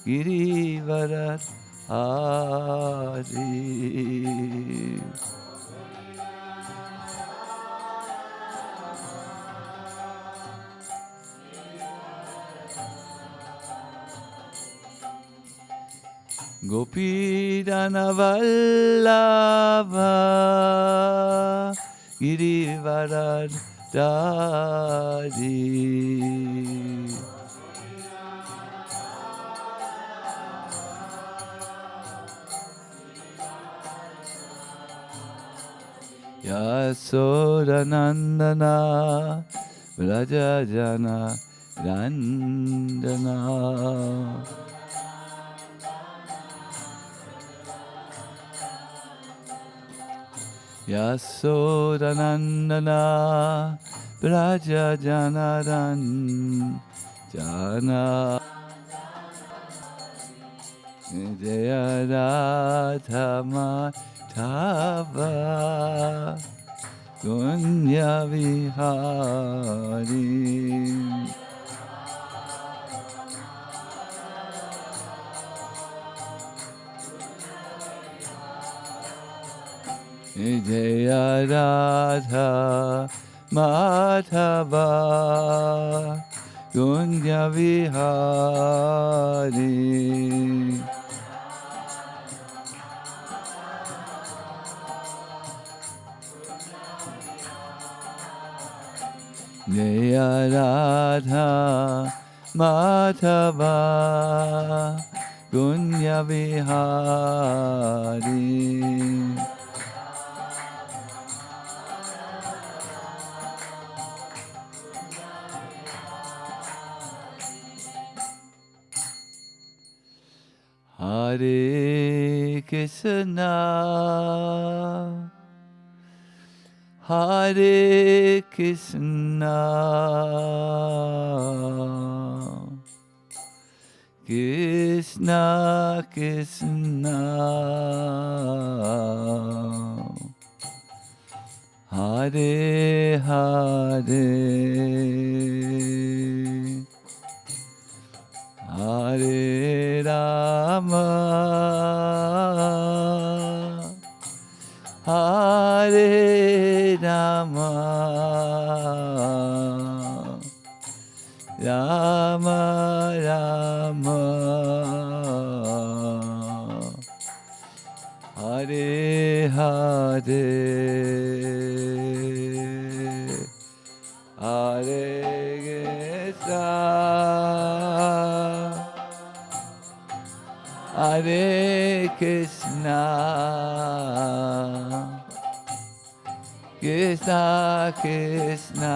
Girivarat Hari. Gopidana Vallabha Girivaradari Yasodanandana Vrajajana Randana Yasodanandana Vrajajanaran Jana Jaya Radha Madhava Gunya Vihari Jaya Radha Madhava Gunya Vihari Jaya Radha Madhava Gunya Vihari Hare Krishna Hare Krishna Krishna Krishna Hare Hare Hare Rama Hare Rama Rama Rama Hare Hare Hare Krishna Hare Krishna Krishna Krishna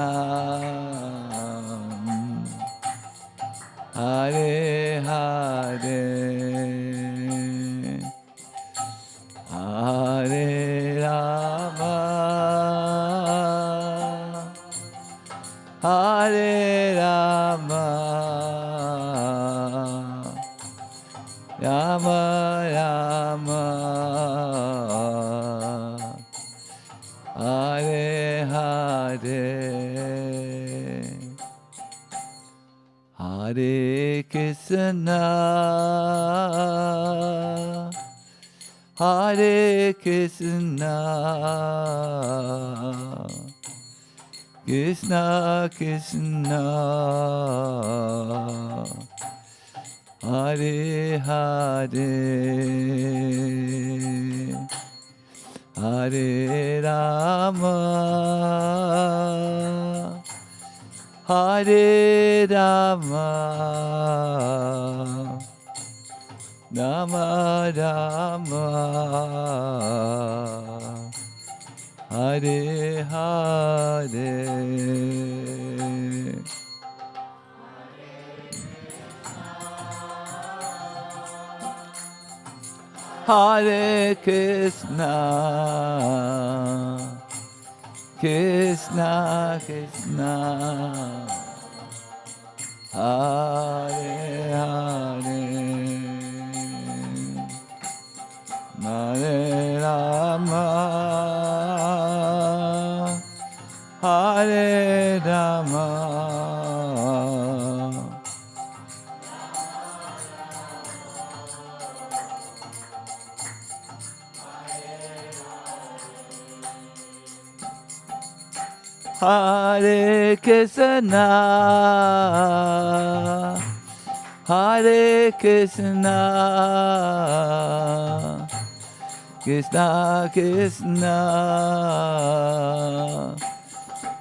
Hare Hare Hare Rama Hare Rama Rama Rama Hare Hare Hare Krishna Hare Krishna Krishna Krishna Hare Hare Hare Rama Hare Rama Rama Rama Hare Hare Hare Krishna Krishna Krishna Hare Hare Hare Rama Hare Rama Hare Krishna, Hare Krishna, Krishna Krishna,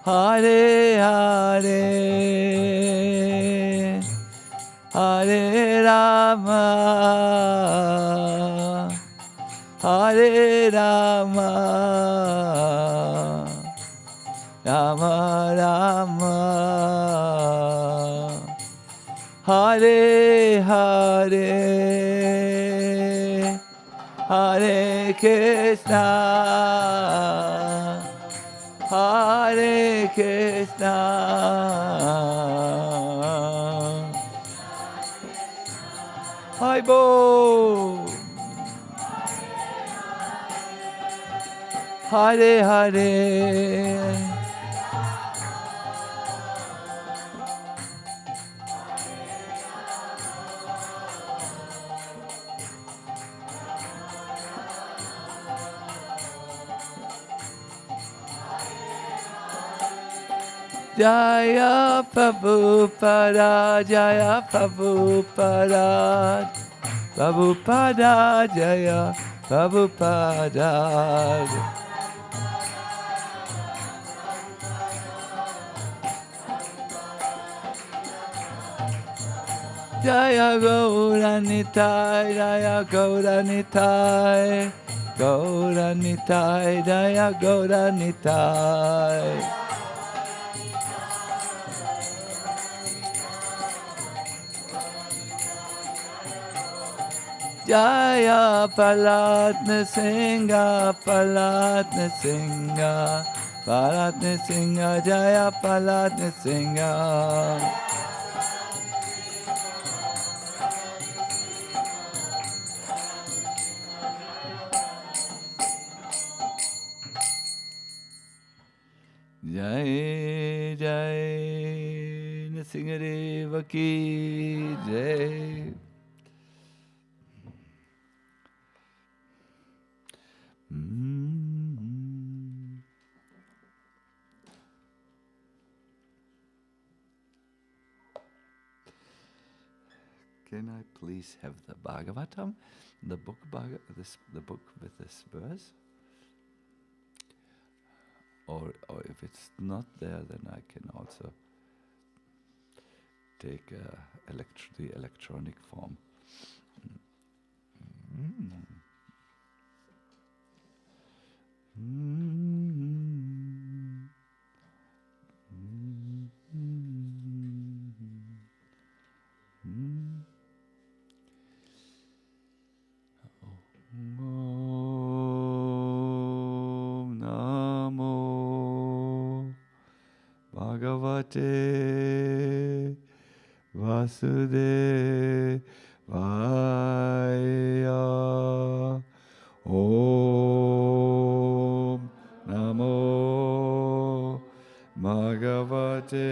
Hare Hare, Hare Rama, Hare Rama, Rama Rama, Hare Hare, Hare Krishna, Hare Krishna, Hai Bo, Hare Hare, Jaya Prabhupada, Jaya Prabhupada, Prabhupada, Jaya Prabhupada. Jaya Gauranitai, Jaya Gauranitai, Gauranitai, Jaya Gauranitai. Jaya Palatna Singha, Palatna Singha, Palatna Singha, Jaya Palatna Singha. Jai Jai Nrsingadeva ki Jai. Can I please have the Bhagavatam, the book with this verse? Or if it's not there, then I can also take the electronic form. Bhagavate Vasudevaya. Om Namo Bhagavate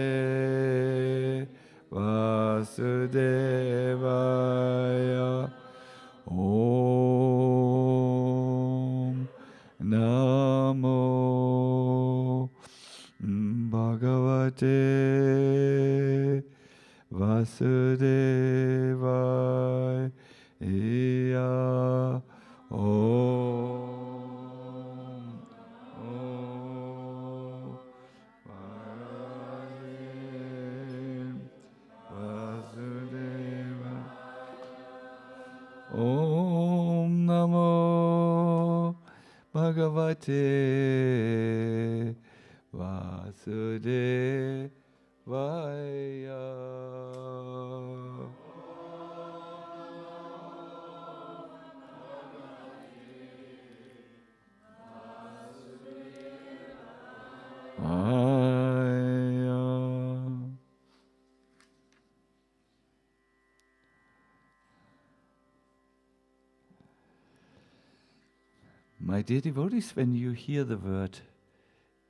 Vasudevaya. Om Namo Bhagavate Vasudevaya. Om Namo Bhagavate Vasudevaya. My dear devotees, when you hear the word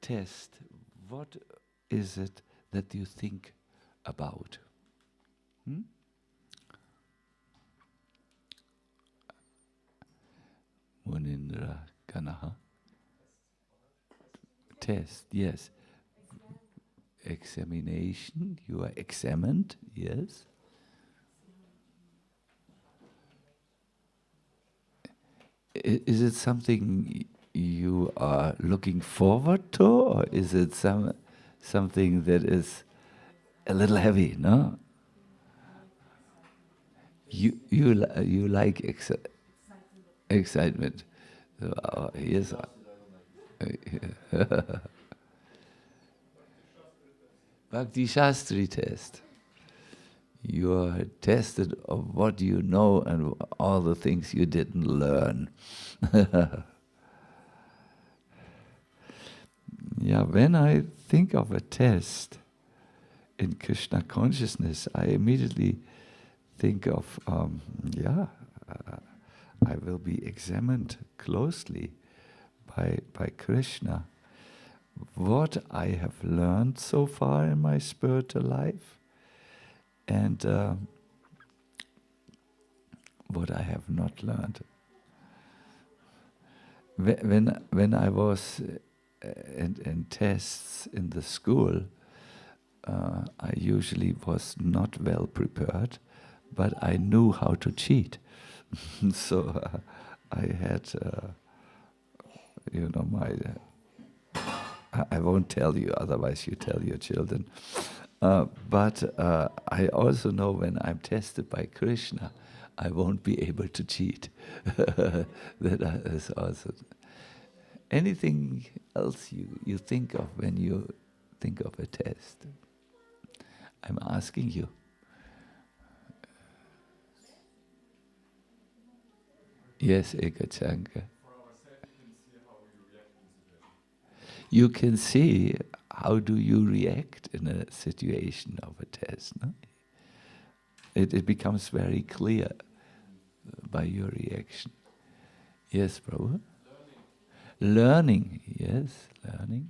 test, what is it that you think about? Munindra Kanaha. Test, yes. examination. You are examined, yes. Is it something you are looking forward to, or is it something that is a little heavy? No, you like excitement. So, yes. Bhakti Shastri test. You are tested of what you know and all the things you didn't learn. Yeah, when I think of a test in Krishna consciousness, I immediately think of, I will be examined closely by Krishna. What I have learned so far in my spiritual life, and what I have not learned. When I was in tests in the school, I usually was not well prepared, but I knew how to cheat. So I had, I won't tell you, otherwise you tell your children. But I also know when I'm tested by Krishna, I won't be able to cheat. That is also. Anything else you think of when you think of a test? I'm asking you. Yes, Ekachanka. You can see how do you react in a situation of a test. No? It becomes very clear by your reaction. Yes, Prabhu? Learning, yes, learning.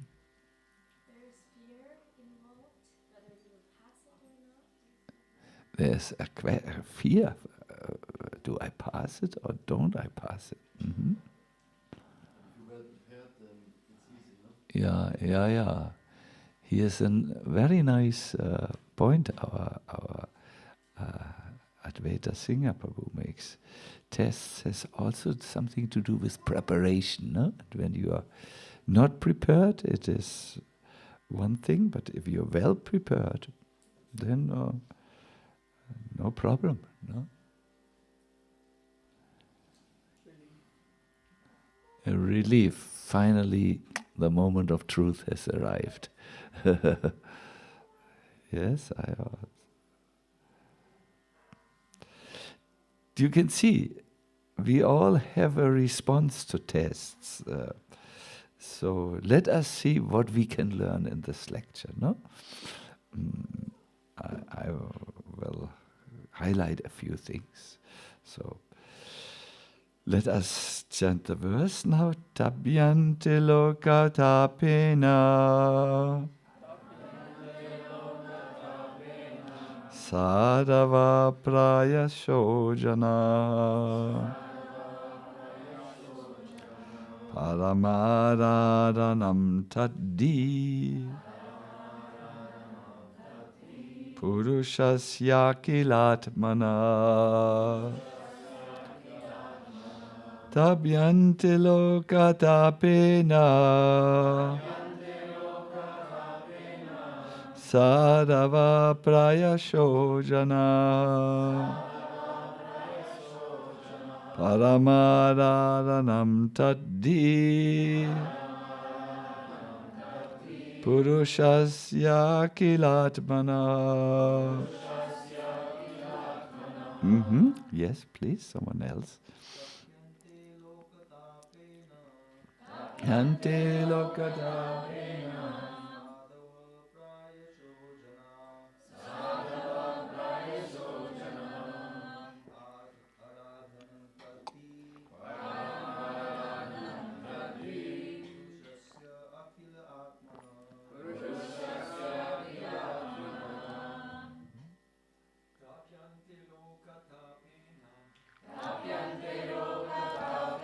There's fear involved, whether you will pass it or not. There's a fear. Do I pass it or don't I pass it? Mm-hmm. If you're well prepared, then it's easy, no? Yeah. Here's a very nice point our Advaita Singha Prabhu makes. Tests has also something to do with preparation. No? And when you are not prepared, it is one thing, but if you're well prepared, then no problem. No? A relief. Finally, the moment of truth has arrived. Yes, you can see, we all have a response to tests. So let us see what we can learn in this lecture. No, I will highlight a few things. So let us chant the verse now. Tabhyante loka tapena sadava prayashojana paramaradanam taddi purushasya kilatmana tabhyante loka tapena sadava prayashojana paramaradanam taddi purushasya kilatmana. Yes, please, someone else. Ante lokatapena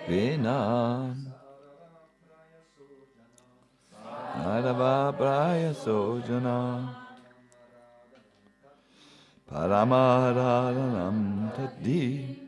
Vena Adava Praya Sojana Paramararanam Taddi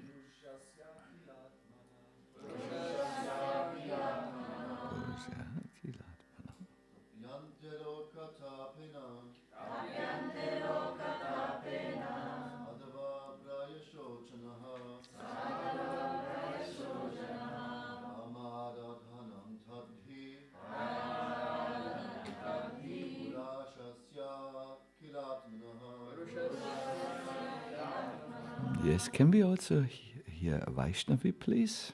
Yes, can we also hear a Vaishnavi, please?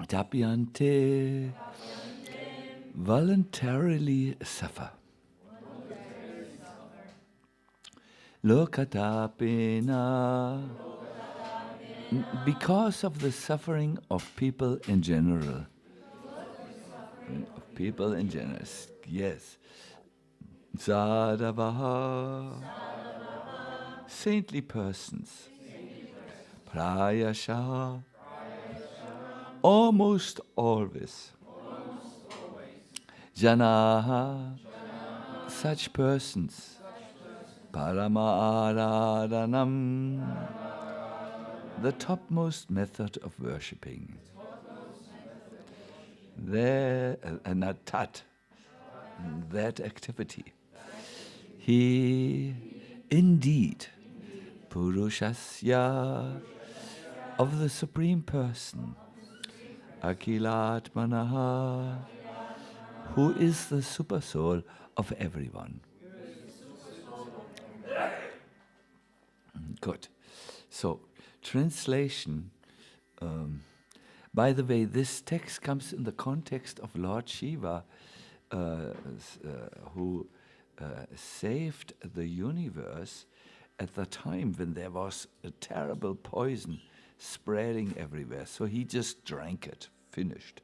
Tapyante, voluntarily suffer. Lokatapena, because of the suffering of people in general. Of people in general, yes. Sadhavaha, saintly persons. Prayasha, almost always. Janaha, such persons. Parama-aradhanam, the topmost method of worshipping. There, not tat, that activity. He, indeed, Purushasya, of the Supreme Person, Akilatmanaha, who is the super soul of everyone. Good. So, translation. By the way, this text comes in the context of Lord Shiva, who saved the universe at the time when there was a terrible poison spreading everywhere. So he just drank it, finished.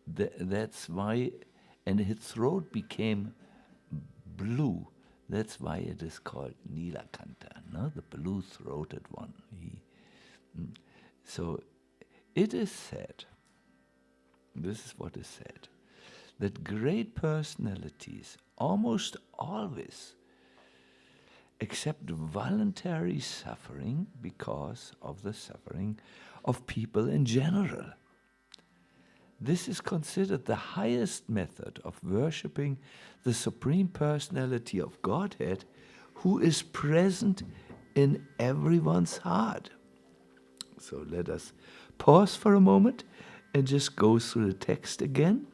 That's why, and his throat became blue. That's why it is called Nilakanta, no? The blue-throated one. So it is said, this is what is said, that great personalities almost always accept voluntary suffering because of the suffering of people in general. This is considered the highest method of worshipping the Supreme Personality of Godhead, who is present in everyone's heart. So let us pause for a moment and just go through the text again.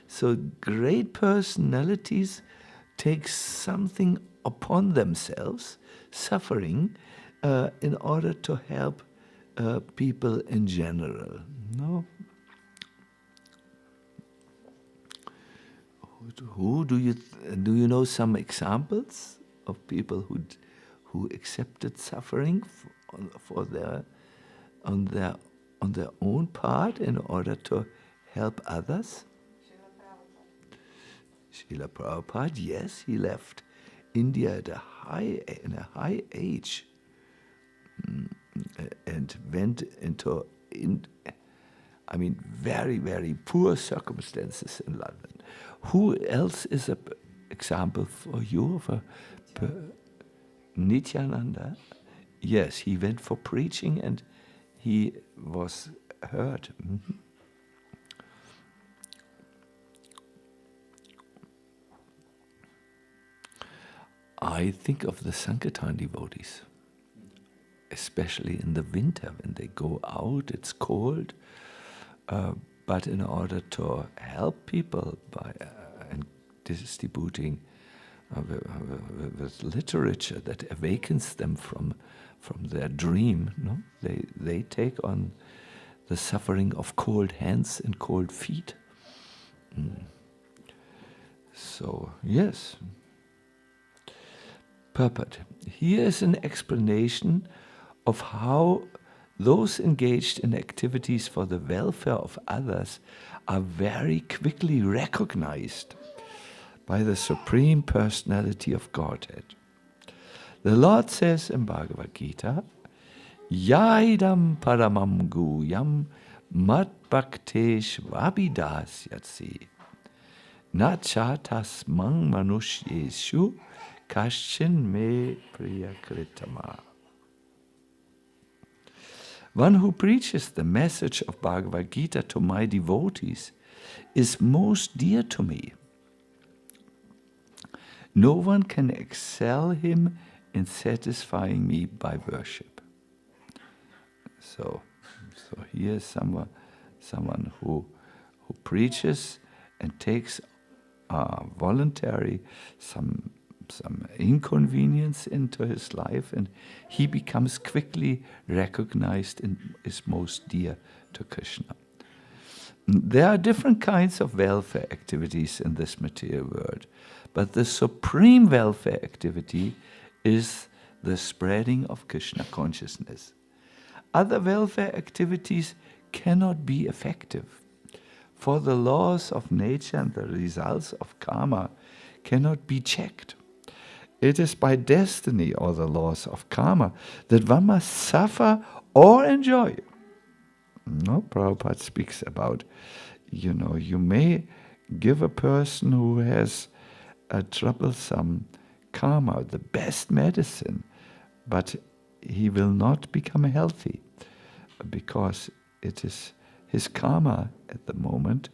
So great personalities take something upon themselves, suffering, in order to help people in general. No? Who do you know some examples of people who accepted suffering on their own part in order to help others? Srila Prabhupada, yes, he left India at in a high age and went into very, very poor circumstances in London. Who else is an example for you of a Nityananda? Yes, he went for preaching and he was heard. Mm-hmm. I think of the Sankirtan devotees, especially in the winter when they go out, it's cold, but in order to help people by and distributing with literature that awakens them from their dream, no? They take on the suffering of cold hands and cold feet. So, yes. Purport. Here is an explanation of how those engaged in activities for the welfare of others are very quickly recognized by the Supreme Personality of Godhead. The Lord says in Bhagavad Gita, Yaidam paramam guyam mat bhaktesh vabidasyatsi nachatas mang manushyeshu kaschin me priyakritama. One who preaches the message of Bhagavad Gita to my devotees is most dear to me. No one can excel him in satisfying me by worship. So here's someone who preaches and takes voluntary some inconvenience into his life, and he becomes quickly recognized and is most dear to Krishna. There are different kinds of welfare activities in this material world, but the supreme welfare activity is the spreading of Krishna consciousness. Other welfare activities cannot be effective, for the laws of nature and the results of karma cannot be checked. It is by destiny or the laws of karma that one must suffer or enjoy. No, Prabhupada speaks about, you may give a person who has a troublesome karma the best medicine, but he will not become healthy because it is his karma at the moment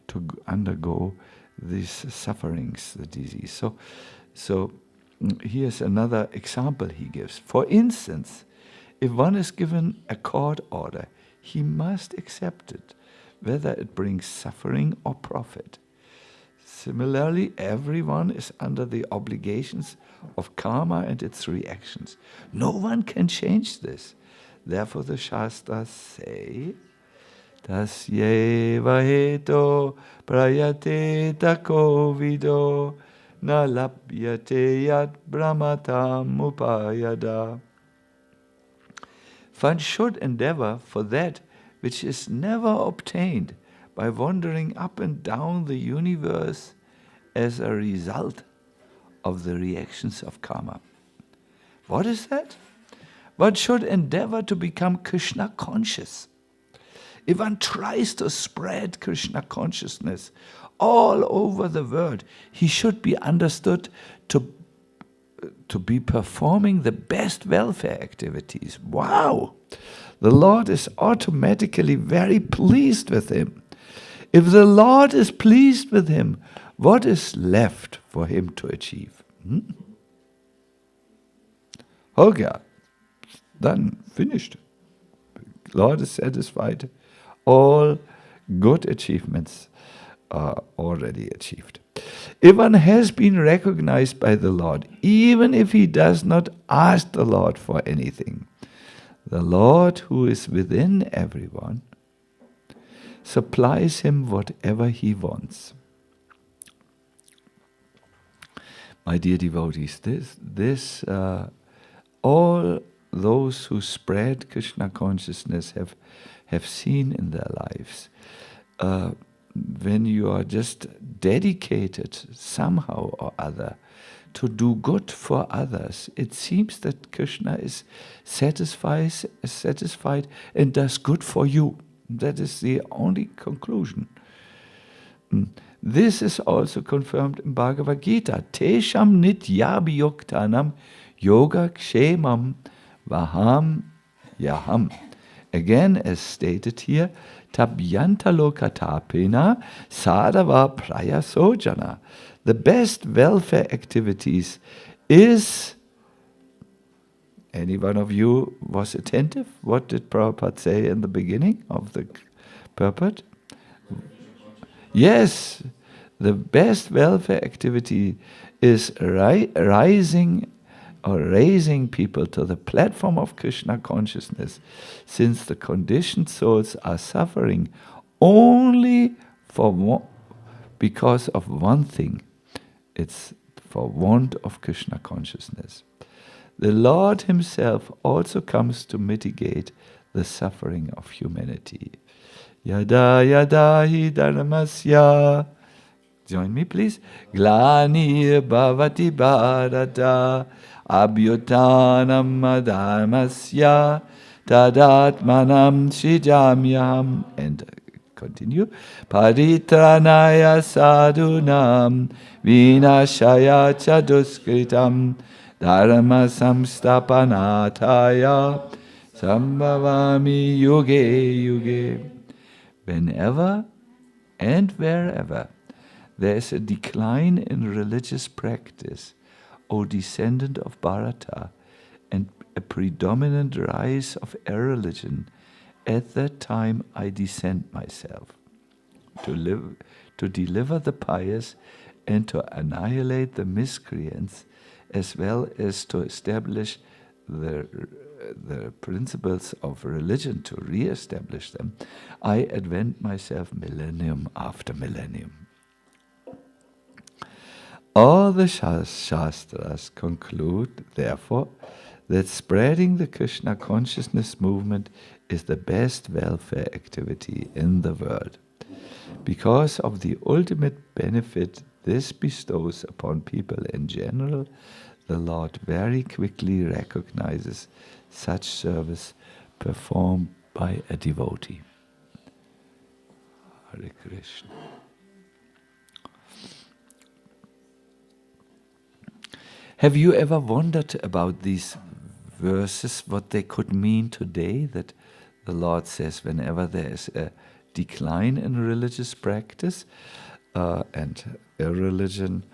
to undergo these sufferings, the disease. So here's another example he gives. For instance, if one is given a court order, he must accept it, whether it brings suffering or profit. Similarly, everyone is under the obligations of karma and its reactions. No one can change this. Therefore the Shastras say, Tasyeva heto prayate tako vido na labhyate yat brahmatam upayada. One should endeavor for that which is never obtained by wandering up and down the universe as a result of the reactions of karma. What is that? One should endeavor to become Krishna conscious. If one tries to spread Krishna consciousness all over the world, he should be understood to be performing the best welfare activities. Wow! The Lord is automatically very pleased with him. If the Lord is pleased with him, what is left for him to achieve? Okay, done, finished. Lord is satisfied. All good achievements are already achieved. If one has been recognized by the Lord, even if he does not ask the Lord for anything, the Lord who is within everyone supplies him whatever he wants. My dear devotees, all those who spread Krishna consciousness have seen in their lives. When you are just dedicated somehow or other to do good for others, it seems that Krishna is satisfied and does good for you. That is the only conclusion. This is also confirmed in Bhagavad Gita. Tesham nityabhiyuktanam yoga kshemam vaham yaham. Again, as stated here, tabyantalokatapena sadava prayasojana. The best welfare activities is... Any one of you was attentive? What did Prabhupada say in the beginning of the purport? Yes, the best welfare activity is raising people to the platform of Krishna consciousness, since the conditioned souls are suffering only because of one thing. It's for want of Krishna consciousness. The Lord himself also comes to mitigate the suffering of humanity. Yada yada hi dharmasya. Join me, please. Glani bhavati bharata abhyutanam adharmasya tadatmanam srijamyam. And continue. Paritranaya sadhunam vinashaya chaduskritam dharma samstapanataya sambhavami yuge yuge. Whenever and wherever there is a decline in religious practice, O descendant of Bharata, and a predominant rise of irreligion, at that time I descend myself to deliver the pious and to annihilate the miscreants, as well as to establish the principles of religion, to re-establish them. I advent myself millennium after millennium. All the Shastras conclude, therefore, that spreading the Krishna consciousness movement is the best welfare activity in the world. Because of the ultimate benefit this bestows upon people in general, the Lord very quickly recognizes such service performed by a devotee. Hare Krishna. Have you ever wondered about these verses, what they could mean today? That the Lord says whenever there is a decline in religious practice and irreligion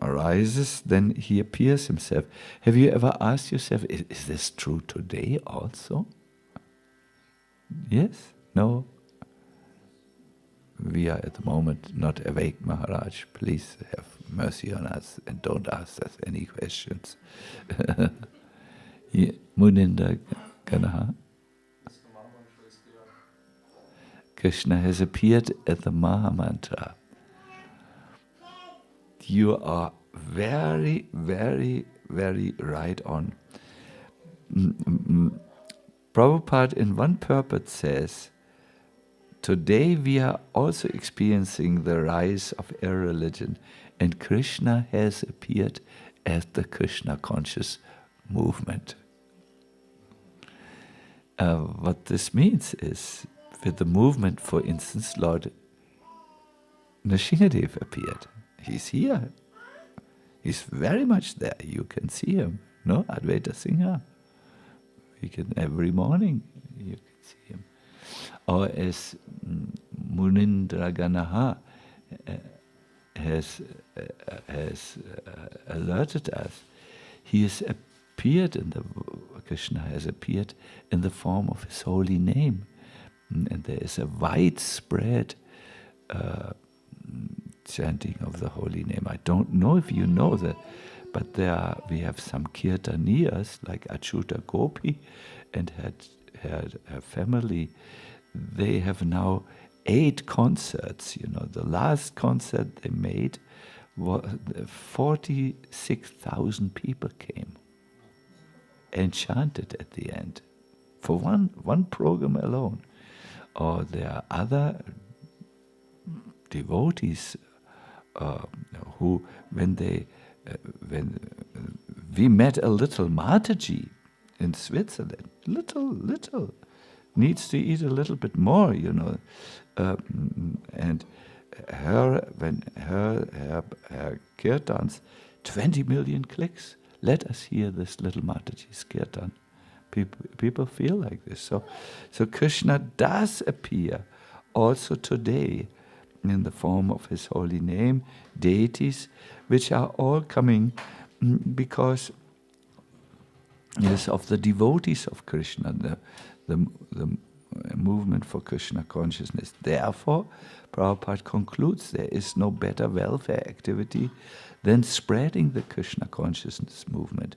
arises, then he appears himself. Have you ever asked yourself, is this true today also? Yes? No? We are at the moment not awake, Maharaj. Please have mercy on us and don't ask us any questions. Muninda Ganaha. Krishna has appeared at the Mahamantra. You are very, very, very right on. Prabhupada in one purport says, today we are also experiencing the rise of irreligion, and Krishna has appeared as the Krishna conscious movement. What this means is, with the movement, for instance, Lord Nrsimhadev appeared. He's here. He's very much there. You can see him. No, Advaita Singha. You can every morning you can see him. Or as Munindra Ganaha has alerted us, he has appeared Krishna has appeared in the form of his holy name, and there is a widespread chanting of the holy name. I don't know if you know that, but we have some kirtaniyas like Achyuta Gopi and had a family. They have now 8 concerts. You know, the last concert they made, 46,000 people came and chanted at the end for one program alone. Or there are other devotees who, when we met a little Mataji in Switzerland, little, needs to eat a little bit more, you know, and her kirtans, 20 million clicks. Let us hear this little Mataji's kirtan. People feel like this. So Krishna does appear also today in the form of his holy name, deities, which are all coming because of the devotees of Krishna, the movement for Krishna consciousness. Therefore, Prabhupada concludes there is no better welfare activity than spreading the Krishna consciousness movement.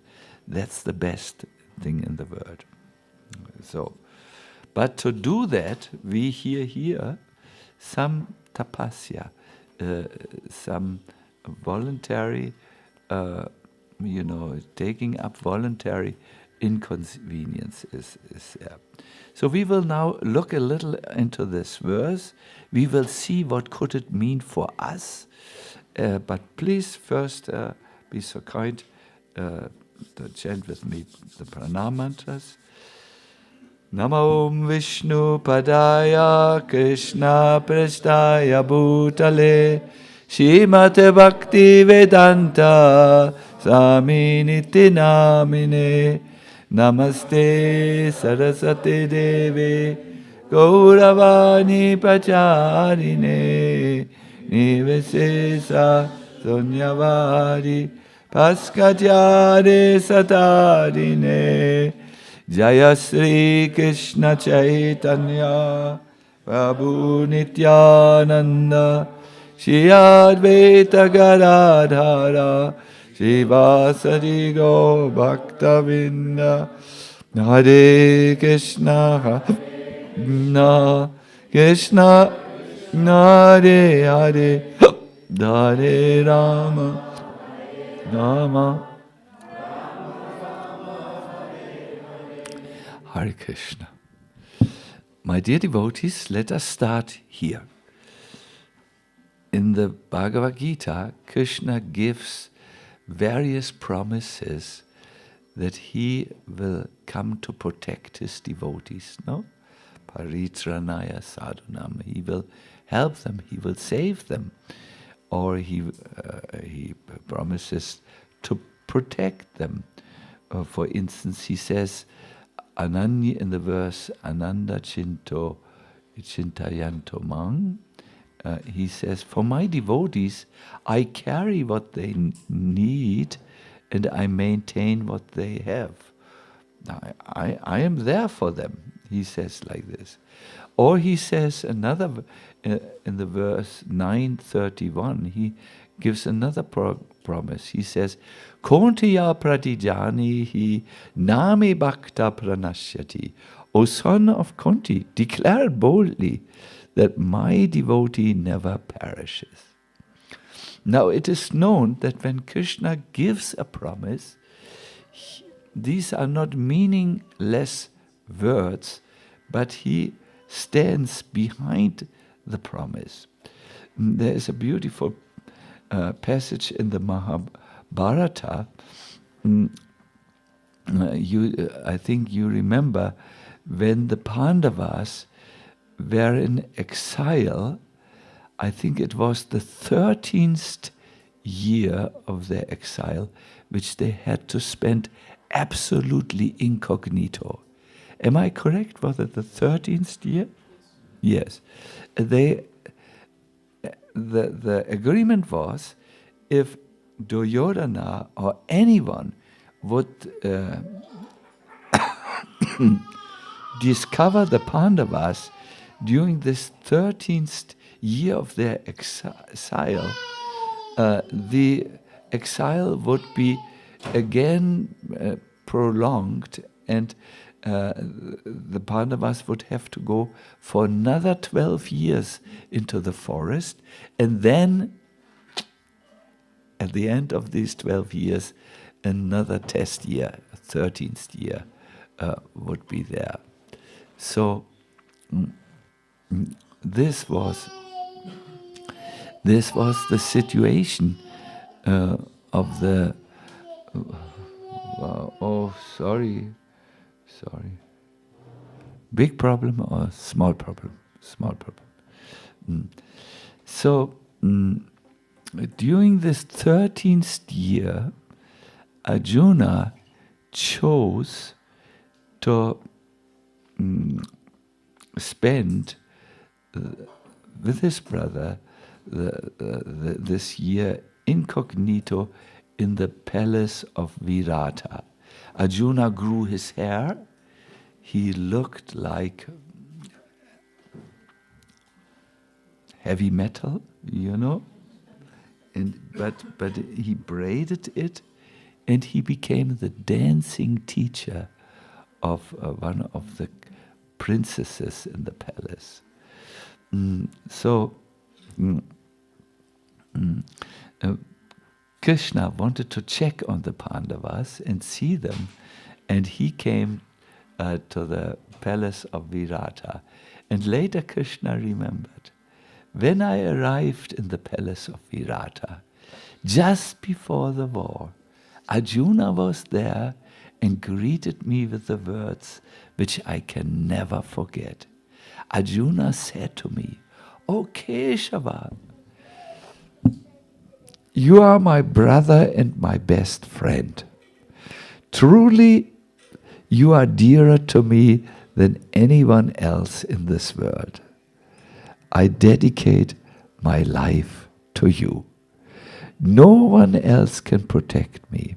That's the best thing in the world. So, but to do that, we hear here some tapasya, some voluntary, taking up voluntary inconvenience is there. So we will now look a little into this verse. We will see what could it mean for us. But please first be so kind to chant with me the pranam mantras. Namo Vishnu Padaya Krishna Prasthaya Bhutale Srimate Bhakti Vedanta Swami Niti Namine Namaste Saraswati Devi Gauravani Pacharine Nivesesa Sunyavari Paskatyare Satarine Jaya Sri Krishna Chaitanya Prabhu Nityananda Shri Advaita Gadadhara Shivasari Go Bhaktavinda Hare Krishna Hare Krishna Hare Hare Hare Rama Rama Hare Krishna. My dear devotees, let us start here. In the Bhagavad Gita, Krishna gives various promises that he will come to protect his devotees, no? Paritranaya sadhunam. He will help them, he will save them. Or he promises to protect them. For instance, he says, Ananya, in the verse Ananda Chinto Chintayanto Mang, he says, for my devotees, I carry what they need and I maintain what they have. I am there for them, he says like this. Or he says another, in the verse 931, he gives another promise. He says, Kontiya pratijani hi nami bhakta pranashyati. O son of Kunti, declare boldly that my devotee never perishes. Now it is known that when Krishna gives a promise, these are not meaningless words, but he stands behind the promise. There is a beautiful passage in the Mahabharata. I think you remember when the Pandavas were in exile. I think it was the 13th year of their exile, which they had to spend absolutely incognito. Am I correct? Was it the 13th year? Yes. The agreement was, if Duryodhana or anyone would discover the Pandavas during this 13th year of their exile, the exile would be again prolonged, and the Pandavas would have to go for another 12 years into the forest, and then at the end of these 12 years, another test year, 13th year, would be there. So this was the situation of the. Sorry. Big problem or small problem? Small problem. So during this 13th year, Arjuna chose to spend with his brother this year incognito in the palace of Virata. Arjuna grew his hair. He looked like heavy metal, but he braided it, and he became the dancing teacher of one of the princesses in the palace. Krishna wanted to check on the Pandavas and see them, and he came to the palace of Virata. And later Krishna remembered, when I arrived in the palace of Virata, just before the war, Arjuna was there and greeted me with the words which I can never forget. Arjuna said to me, "O Keshava, you are my brother and my best friend. Truly, you are dearer to me than anyone else in this world. I dedicate my life to you. No one else can protect me."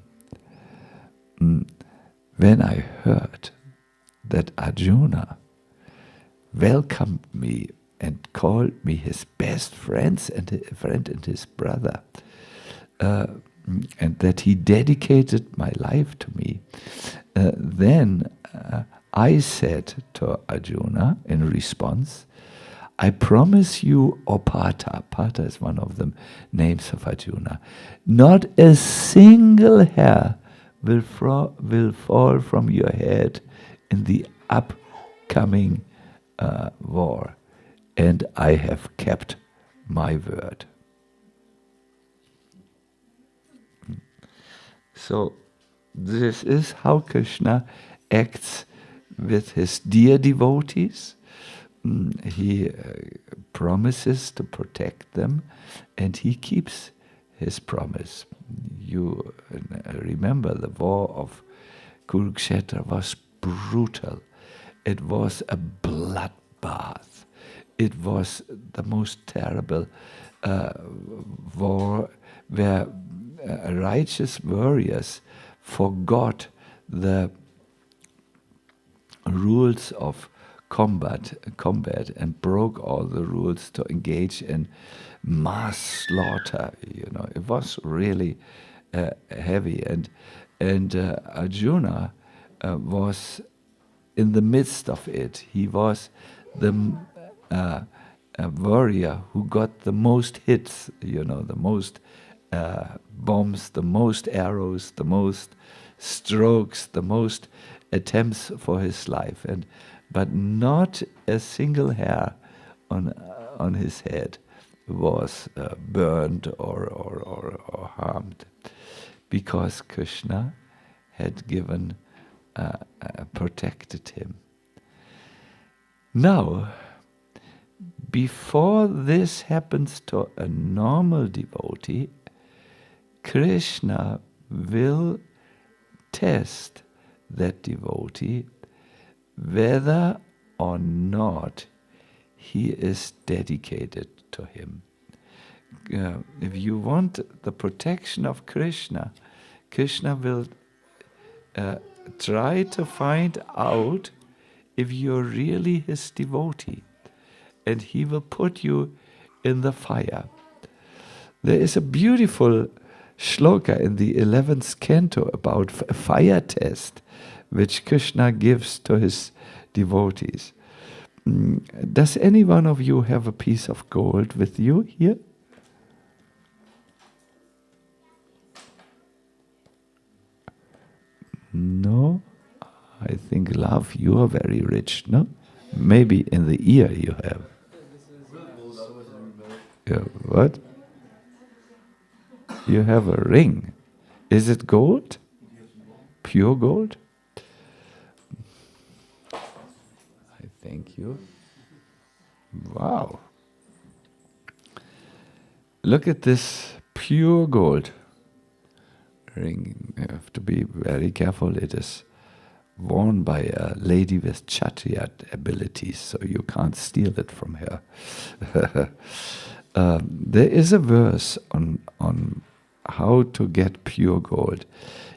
When I heard that Arjuna welcomed me and called me his best friend and his brother, and that he dedicated my life to me, then I said to Arjuna in response, "I promise you, O Pata," Pata is one of the names of Arjuna, "not a single hair will fall from your head in the upcoming war, and I have kept my word." So this is how Krishna acts with his dear devotees. He promises to protect them, and he keeps his promise. You remember the war of Kurukshetra was brutal. It was a bloodbath. It was the most terrible war where righteous warriors forgot the rules of combat and broke all the rules to engage in mass slaughter. It was really heavy, and Arjuna was in the midst of it. He was the warrior who got the most hits, the most bombs, the most arrows, the most strokes, the most attempts for his life, but not a single hair on his head was burned or harmed, because Krishna had given protected him. Now, before this happens to a normal devotee, Krishna will test that devotee whether or not he is dedicated to him. If you want the protection of Krishna, Krishna will try to find out if you're really his devotee, and he will put you in the fire. There is a beautiful shloka in the 11th canto about a fire test which Krishna gives to his devotees. Does any one of you have a piece of gold with you here? No? I think, love, you are very rich, no? Maybe in the ear you have. Yeah, what? You have a ring. Is it gold? Pure gold? I thank you. Wow. Look at this pure gold ring. You have to be very careful. It is worn by a lady with Kshatriya abilities, so you can't steal it from her. There is a verse on how to get pure gold.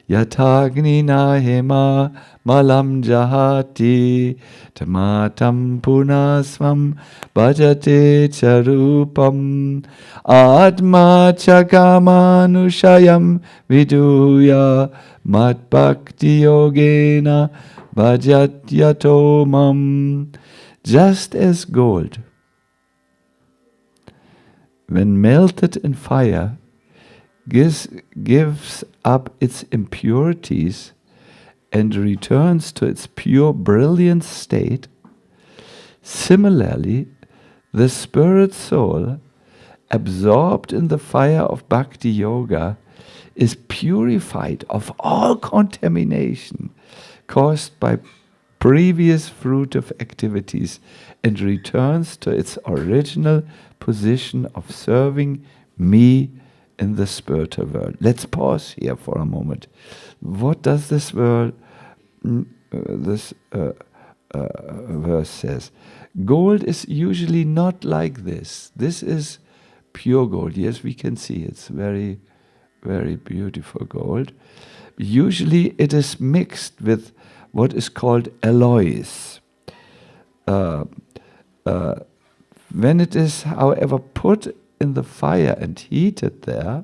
Yatagni nahema malam jahati tamatam punasvam bhajate charupam atma chakamanushayam viduya mat bhakti yogena bhajatyatomam. Just as gold, when melted in fire, gives up its impurities and returns to its pure, brilliant state, similarly, the spirit soul, absorbed in the fire of Bhakti Yoga, is purified of all contamination caused by previous fruitive activities and returns to its original position of serving me in the spiritual world. Let's pause here for a moment. What does this verse says? Gold is usually not like this. This is pure gold. Yes, we can see it's very, very beautiful gold. Usually it is mixed with what is called alloys. When it is, however, put in the fire and heated there,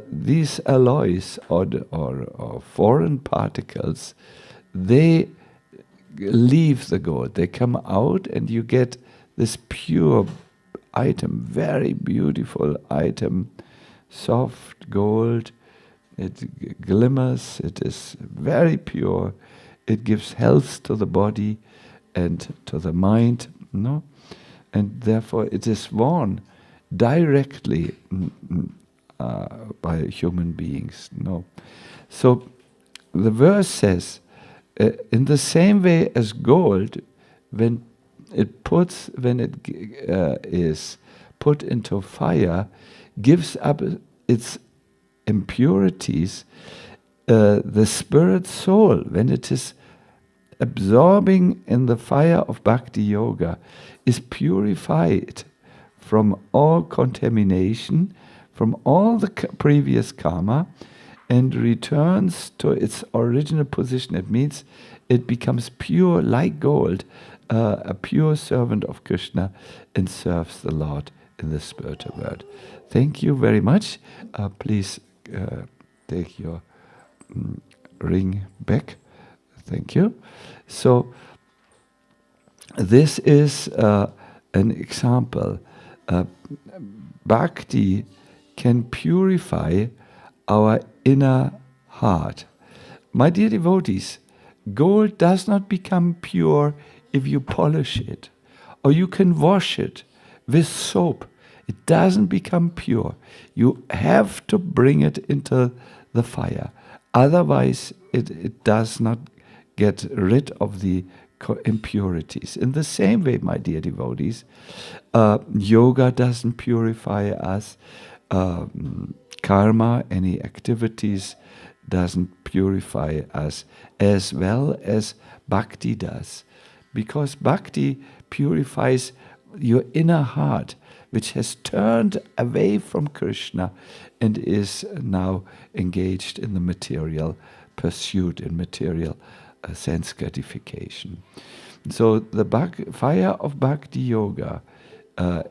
these alloys or foreign particles, they leave the gold. They come out and you get this pure item, very beautiful item, soft gold. It glimmers, it is very pure, it gives health to the body and to the mind, no? And therefore it is worn directly by human beings, no? So the verse says, in the same way as gold, when it is put into fire, gives up its impurities, the spirit soul, when it is absorbing in the fire of Bhakti Yoga, is purified from all contamination, from all the previous karma, and returns to its original position. It means it becomes pure like gold, a pure servant of Krishna, and serves the Lord in the spiritual world. Thank you very much. Please take your ring back. Thank you. So this is an example. Bhakti can purify our inner heart. My dear devotees, gold does not become pure if you polish it, or you can wash it with soap. It doesn't become pure. You have to bring it into the fire. Otherwise, it does not get rid of the impurities. In the same way, my dear devotees, yoga doesn't purify us. Karma, any activities, doesn't purify us as well as bhakti does. Because bhakti purifies your inner heart, which has turned away from Krishna and is now engaged in the material pursuit, in material sense gratification. So the fire of Bhakti Yoga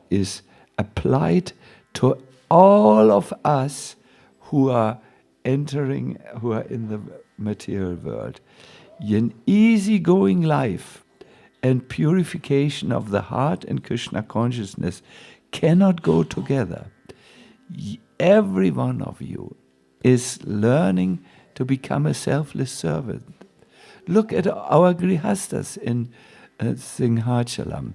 is applied to all of us who are in the material world. An easygoing life and purification of the heart and Krishna consciousness cannot go together. Every one of you is learning to become a selfless servant. Look at our grihastas in Simhachalam.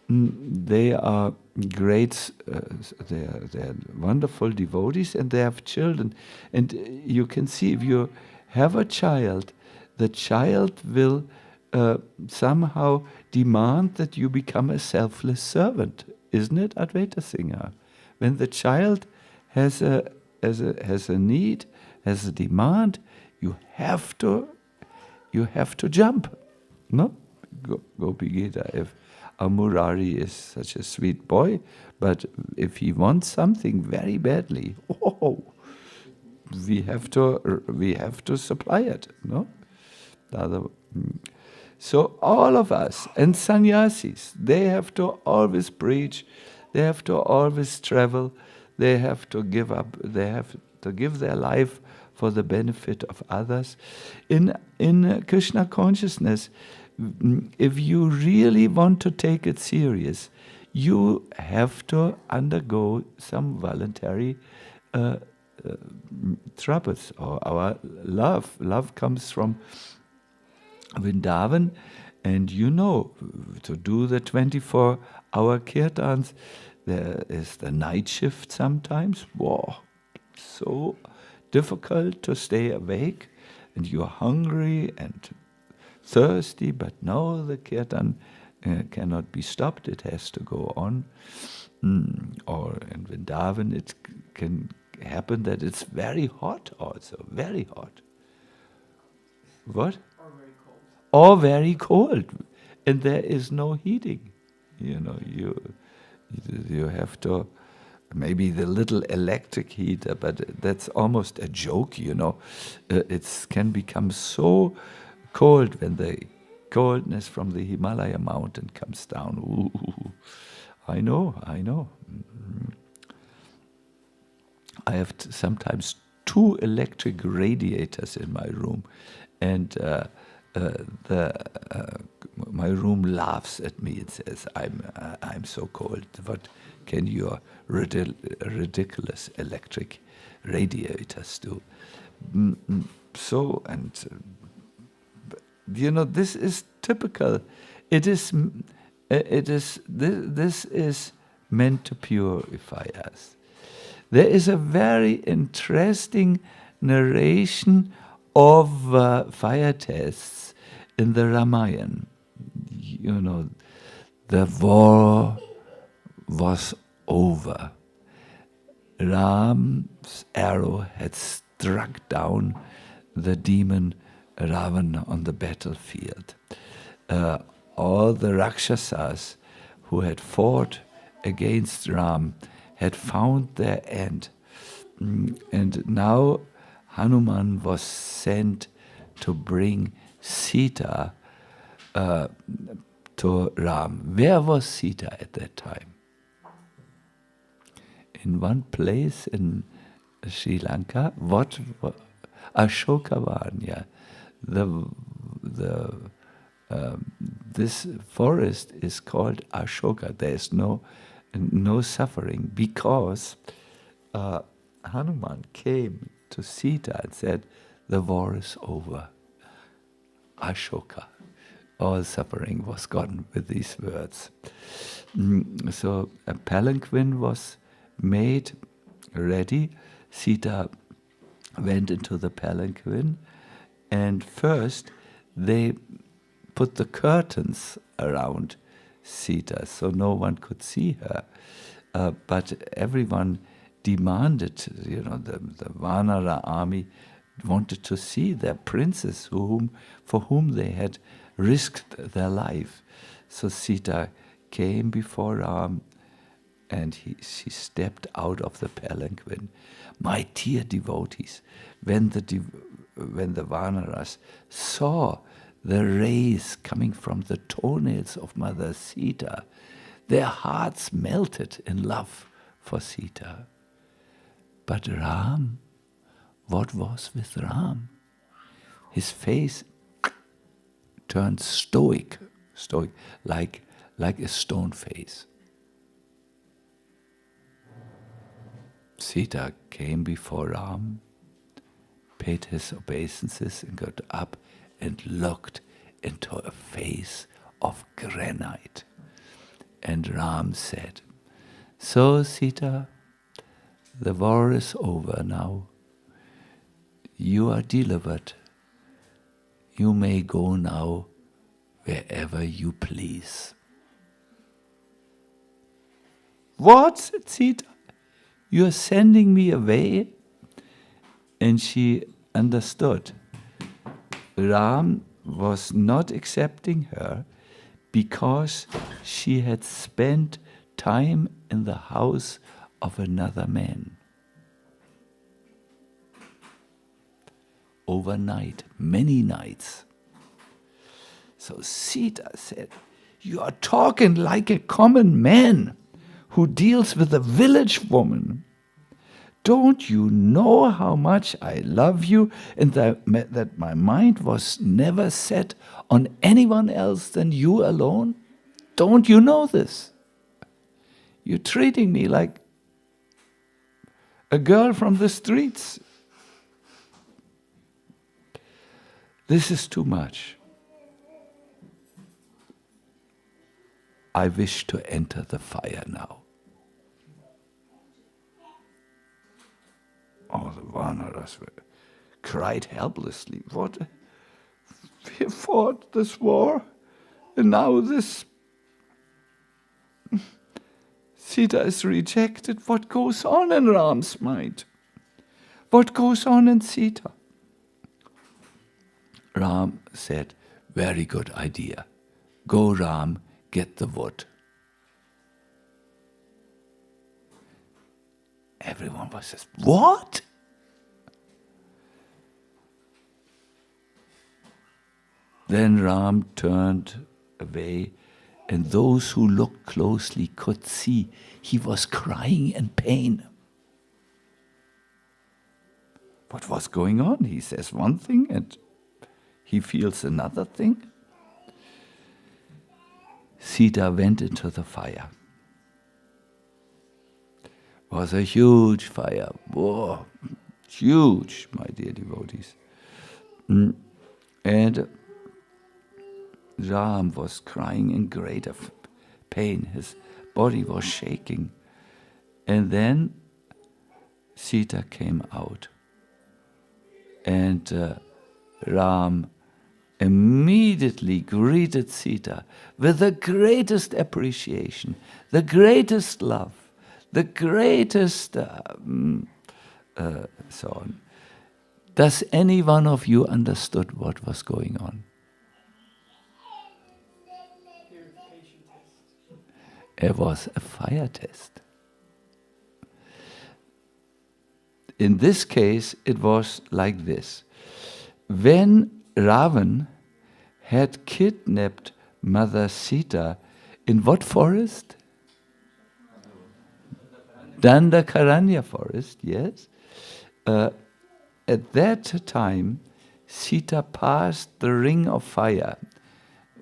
They are great, they are wonderful devotees, and they have children. And you can see, if you have a child, the child will somehow demand that you become a selfless servant, isn't it, Advaita Singha? When the child has a need, has a demand, you have to jump, no? Gopi Gita. If Murari is such a sweet boy, but if he wants something very badly, we have to supply it, no? So all of us, and sannyasis, they have to always preach, they have to always travel, they have to give up, they have to give their life for the benefit of others. In Krishna consciousness, if you really want to take it serious, you have to undergo some voluntary troubles, or our love. Love comes from Vrindavan, and to do the 24-hour kirtans, there is the night shift sometimes. Whoa, so difficult to stay awake, and you're hungry and thirsty, but no, the kirtan cannot be stopped, it has to go on. Or in Vrindavan, it can happen that it's very hot also, very hot. What? Or very cold. Or very cold, and there is no heating. You have to, maybe the little electric heater, but that's almost a joke, It can become so cold when the coldness from the Himalaya mountain comes down. Ooh. I know. I have sometimes 2 electric radiators in my room, and my room laughs at me. It says, "I'm so cold. What can your ridiculous electric radiators do?" This is typical. This is meant to purify us. There is a very interesting narration of fire tests in the Ramayana. The war was over. Ram's arrow had struck down the demon Ravana on the battlefield. All the Rakshasas who had fought against Ram had found their end. And now Hanuman was sent to bring Sita to Ram. Where was Sita at that time? In one place in Sri Lanka. What? Ashokavan, yeah. This forest is called Ashoka. There is no suffering, because Hanuman came to Sita and said, "The war is over. Ashoka." All suffering was gone with these words. So a palanquin was made ready. Sita went into the palanquin, and first they put the curtains around Sita so no one could see her. But everyone demanded, the Vanara army wanted to see their princess for whom they had risked their life. So Sita came before Ram, and she stepped out of the palanquin. My dear devotees, when the Vanaras saw the rays coming from the toenails of Mother Sita, their hearts melted in love for Sita. But Ram, what was with Ram? His face turned stoic, like a stone face. Sita came before Ram, paid his obeisances, and got up and looked into a face of granite. And Ram said, "So, Sita, the war is over now. You are delivered. You may go now wherever you please." "What?" said Sita. "You are sending me away?" And she understood. Ram was not accepting her because she had spent time in the house of another man. Overnight, many nights. So Sita said, "You are talking like a common man who deals with a village woman. Don't you know how much I love you, and that my mind was never set on anyone else than you alone? Don't you know this? You're treating me like a girl from the streets. This is too much. I wish to enter the fire now. All the Vanaras cried helplessly. What? We fought this war, and now this Sita is rejected. What goes on in Ram's mind? What goes on in Sita? Ram said, very good idea. Go, Ram, get the wood. Everyone was just, what? Then Ram turned away, and those who looked closely could see he was crying in pain. What was going on? He says one thing and he feels another thing. Sita went into the fire. It was a huge fire. Whoa, huge, my dear devotees. And Ram was crying in greater pain. His body was shaking. And then Sita came out. And Ram immediately greeted Sita with the greatest appreciation, the greatest love, the greatest so on. Does any one of you understood what was going on? It was a fire test. In this case, it was like this. When Ravan had kidnapped Mother Sita in what forest? Dandakaranya forest, yes. At that time, Sita passed the ring of fire,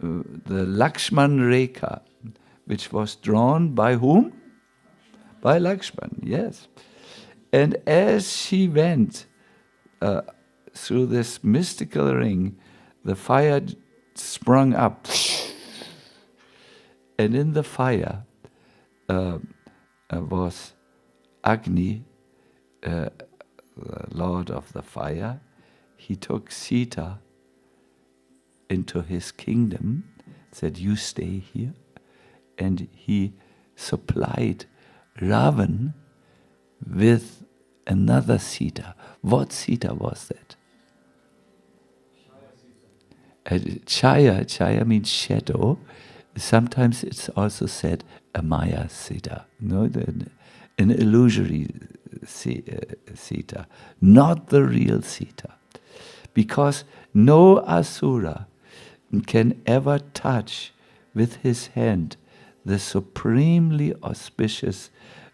the Lakshman Rekha, which was drawn by whom? By Lakshman, yes. And as she went through this mystical ring, the fire sprung up. And in the fire was Agni, the Lord of the fire. He took Sita into his kingdom, said, you stay here. And he supplied Ravan with another Sita. What Sita was that? Chaya means shadow. Sometimes it's also said a Maya Sita, no, an illusory Sita, not the real Sita. Because no Asura can ever touch with his hand the supremely auspicious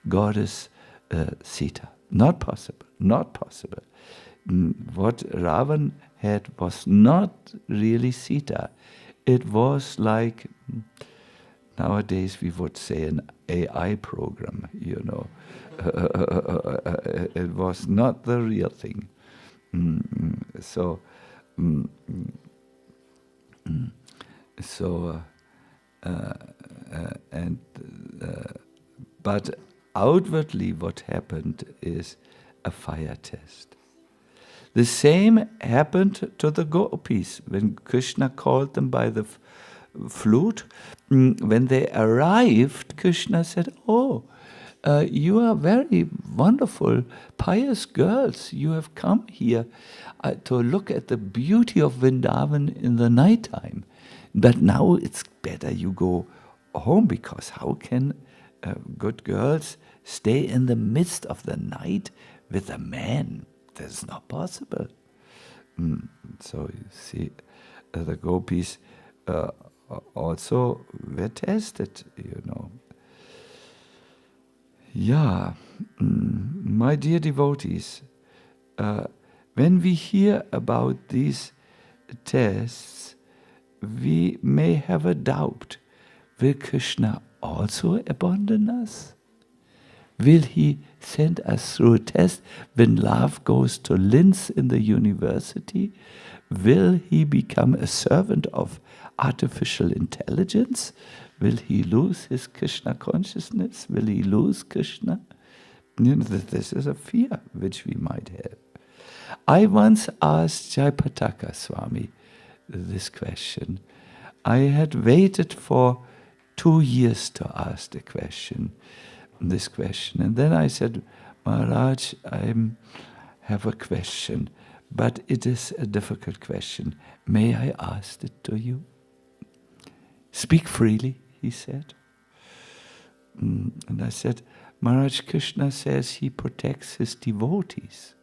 goddess Sita. Not possible, not possible. What Ravan had was not really Sita. It was like, nowadays we would say an AI program, you know. It was not the real thing. But outwardly what happened is a fire test. The same happened to the gopis when Krishna called them by the flute. When they arrived, Krishna said, oh, you are very wonderful, pious girls. You have come here to look at the beauty of Vrindavan in the nighttime. But now it's better you go home, because how can good girls stay in the midst of the night with a man? That's not possible. So you see, the gopis also were tested, you know. Yeah, my dear devotees, when we hear about these tests, we may have a doubt. Will Krishna also abandon us? Will he send us through a test when love goes to Linz in the university? Will he become a servant of artificial intelligence? Will he lose his Krishna consciousness? Will he lose Krishna? This is a fear which we might have. I once asked Simhachalam Swami this question. I had waited for 2 years to ask this question. And then I said, Maharaj, I have a question, but it is a difficult question. May I ask it to you? Speak freely, he said. And I said, Maharaj, Krishna says he protects his devotees.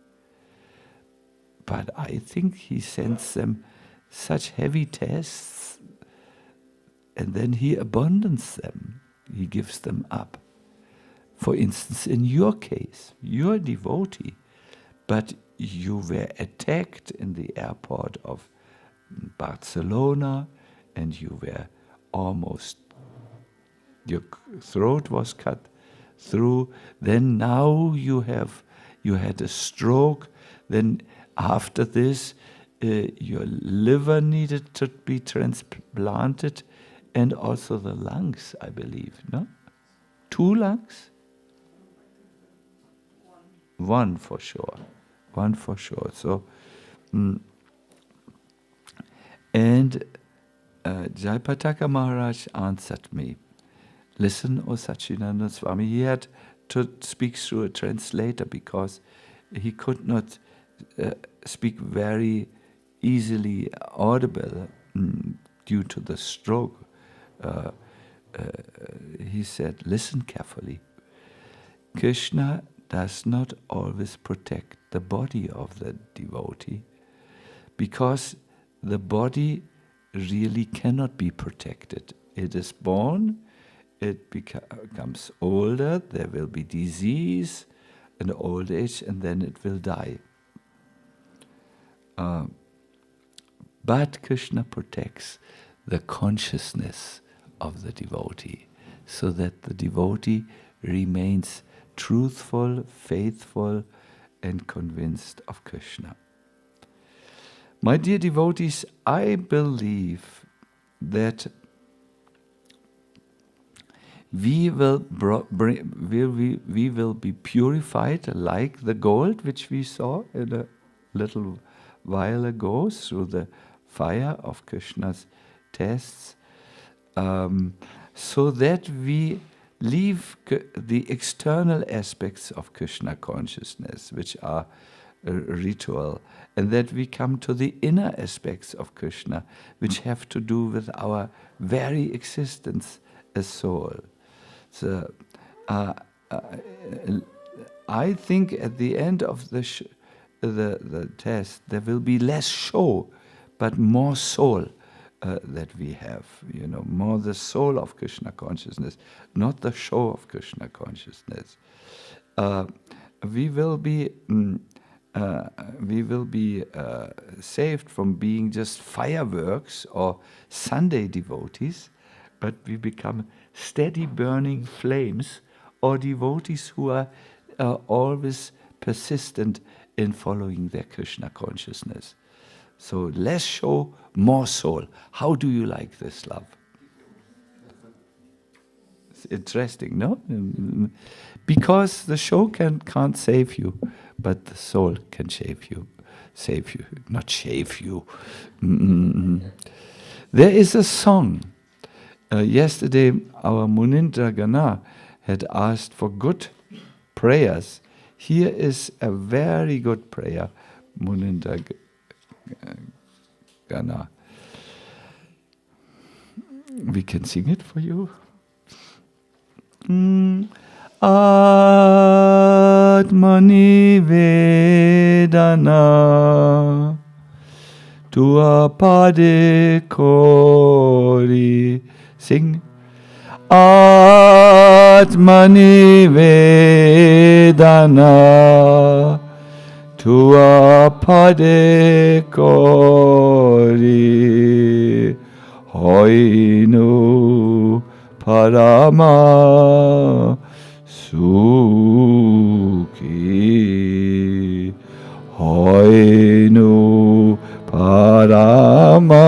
But I think he sends them such heavy tests, and then he abandons them. He gives them up. For instance, in your case, you're a devotee, but you were attacked in the airport of Barcelona, and you were almost, your throat was cut through. Then now you had a stroke. Then after this, your liver needed to be transplanted, and also the lungs, I believe, no? 2 lungs? One for sure. So, and Jayapataka Maharaj answered me, listen, O Sacinandana Swami, he had to speak through a translator because he could not speak very easily audible due to the stroke. He said, listen carefully. Krishna does not always protect the body of the devotee, because the body really cannot be protected. It is born, it becomes older, there will be disease and old age, and then it will die. But Krishna protects the consciousness of the devotee, so that the devotee remains truthful, faithful, and convinced of Krishna. My dear devotees, I believe that we will be purified like the gold which we saw in a little while ago through the fire of Krishna's tests, so that we leave the external aspects of Krishna consciousness, which are ritual, and that we come to the inner aspects of Krishna, which have to do with our very existence as soul. So, I think at the end of the test, there will be less show, but more soul that we have, more the soul of Krishna consciousness, not the show of Krishna consciousness. We will be saved from being just fireworks or Sunday devotees, but we become steady burning flames, or devotees who are always persistent in following their Krishna consciousness. So less show, more soul. How do you like this, love? It's interesting, no? Because the show can't save you, but the soul can save you, not shave you. There is a song. Yesterday, our Munindra Gana had asked for good prayers. Here is a very good prayer, Munindra Gana. We can sing it for you. Atmani Vedana Tua Pade Kori. Sing. Atmani Vedana Tua Pade Kori Hoinu Parama Sukhi hoinu parama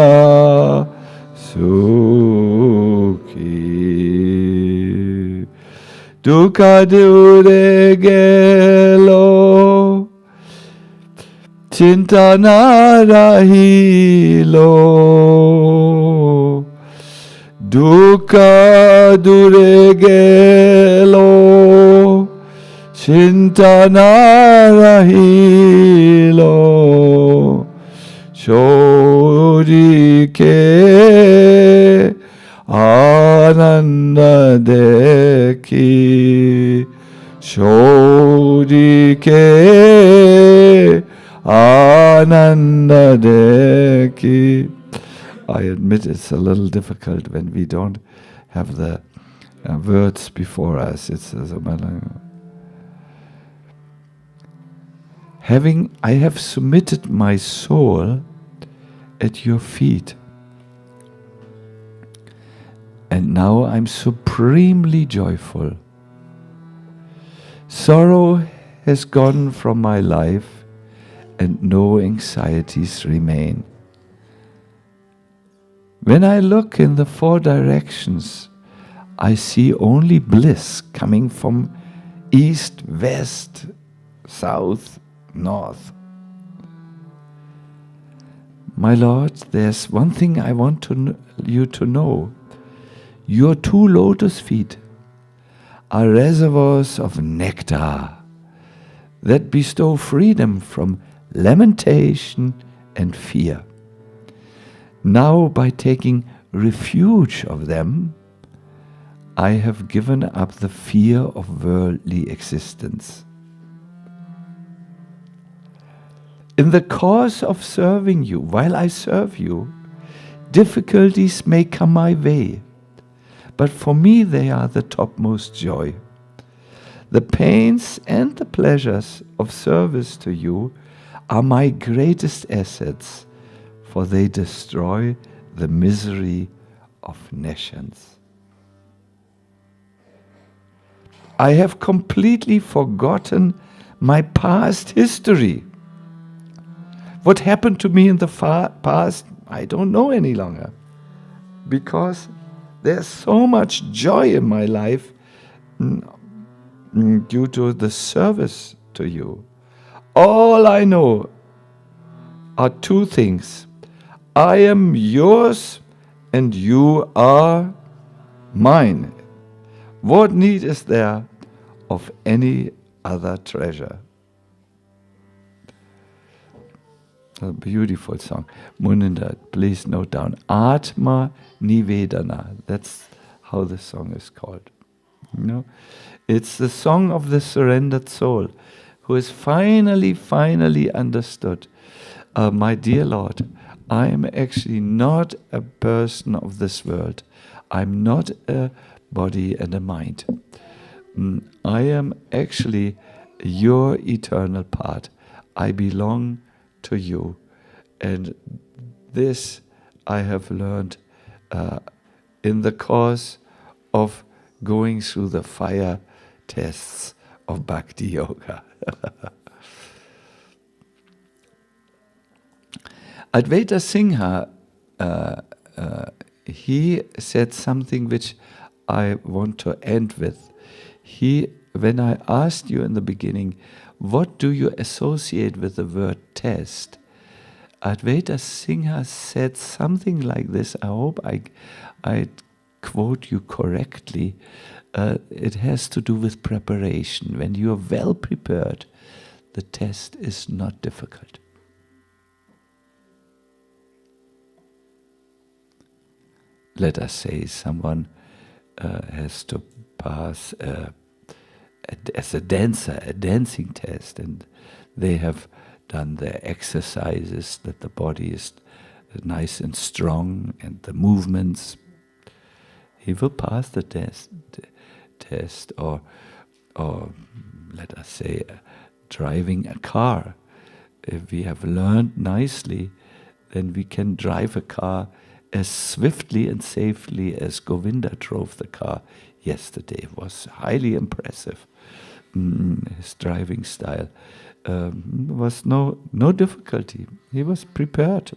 sukhi dukkha dure gelo Chinta narahilo dukkha dure gelo Chinta narahilo Chodike ananda dekhi Chodike Ananda Deki. I admit it's a little difficult when we don't have the words before us. It's I have submitted my soul at your feet, and now I'm supremely joyful. Sorrow has gone from my life, and no anxieties remain. When I look in the four directions, I see only bliss coming from east, west, south, north. My Lord, there's one thing I want you to know. Your two lotus feet are reservoirs of nectar that bestow freedom from lamentation and fear. Now, by taking refuge of them, I have given up the fear of worldly existence. In the course of serving you, while I serve you, difficulties may come my way, but for me they are the topmost joy. The pains and the pleasures of service to you are my greatest assets, for they destroy the misery of nations. I have completely forgotten my past history. What happened to me in the past, I don't know any longer, because there's so much joy in my life due to the service to you. All I know are two things. I am yours and you are mine. What need is there of any other treasure? A beautiful song. Muninda, please note down. Atma Nivedana. That's how the song is called. You know? It's the song of the surrendered soul, who has finally understood, my dear Lord, I am actually not a person of this world. I'm not a body and a mind. I am actually your eternal part. I belong to you. And this I have learned in the course of going through the fire tests of Bhakti Yoga. Advaita Singha, he said something which I want to end with. When I asked you in the beginning, what do you associate with the word test? Advaita Singha said something like this. I hope I quote you correctly. It has to do with preparation. When you are well prepared, the test is not difficult. Let us say someone has to pass as a dancer, a dancing test, and they have done their exercises, that the body is nice and strong, and the movements. He will pass the test, or let us say, driving a car. If we have learned nicely, then we can drive a car as swiftly and safely as Govinda drove the car. yesterday. It was highly impressive. His driving style was no difficulty. He was prepared.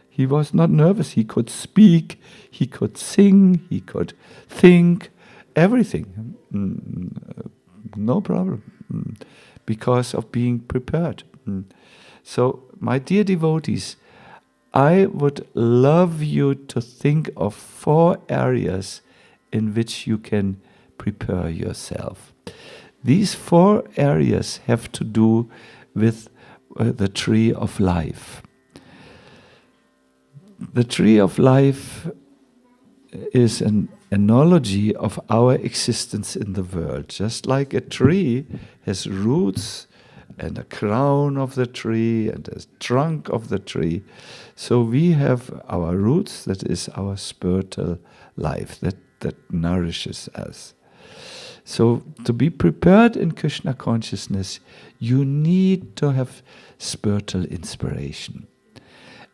He was not nervous. He could speak, he could sing, he could think, everything. No problem, because of being prepared. So, my dear devotees, I would love you to think of 4 areas in which you can prepare yourself. These 4 areas have to do with the tree of life. The tree of life is an analogy of our existence in the world. Just like a tree has roots and a crown of the tree and a trunk of the tree, so we have our roots, that is our spiritual life, that nourishes us. So to be prepared in Krishna consciousness, you need to have spiritual inspiration.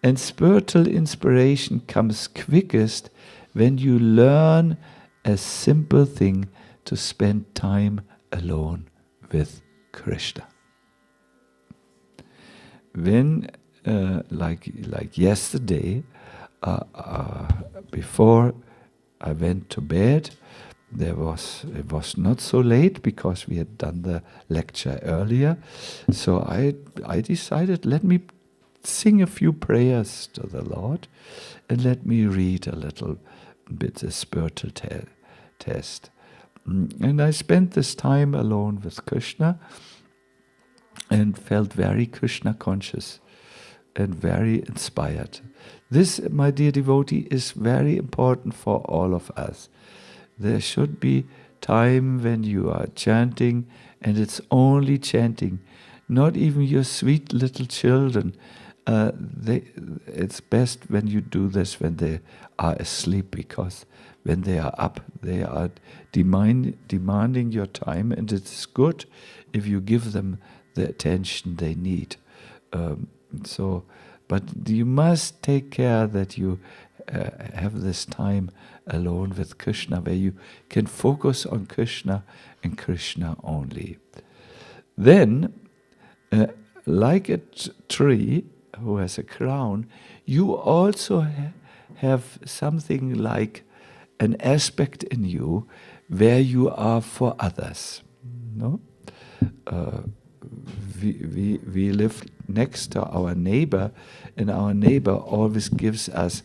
And spiritual inspiration comes quickest when you learn a simple thing, to spend time alone with Krishna. When, like yesterday, before I went to bed, it was not so late because we had done the lecture earlier. So I decided, let me sing a few prayers to the Lord and let me read a little bit the spiritual test. And I spent this time alone with Krishna and felt very Krishna conscious and very inspired. This, my dear devotee, is very important for all of us. There should be time when you are chanting, and it's only chanting. Not even your sweet little children. It's best when you do this when they are asleep, because when they are up, they are demanding your time, and it's good if you give them the attention they need. But you must take care that you have this time alone with Krishna, where you can focus on Krishna and Krishna only. Then, like a tree who has a crown, you also have something like an aspect in you where you are for others. No? We live next to our neighbor, and our neighbor always gives us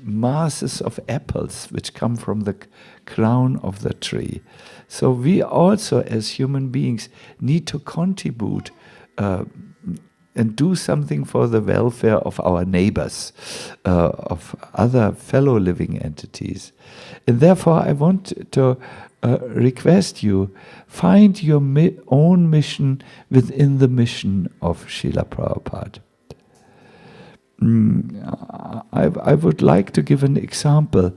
masses of apples which come from the crown of the tree. So we also, as human beings, need to contribute and do something for the welfare of our neighbors, of other fellow living entities. And therefore I want to request you, find your own mission within the mission of Srila Prabhupada. I would like to give an example.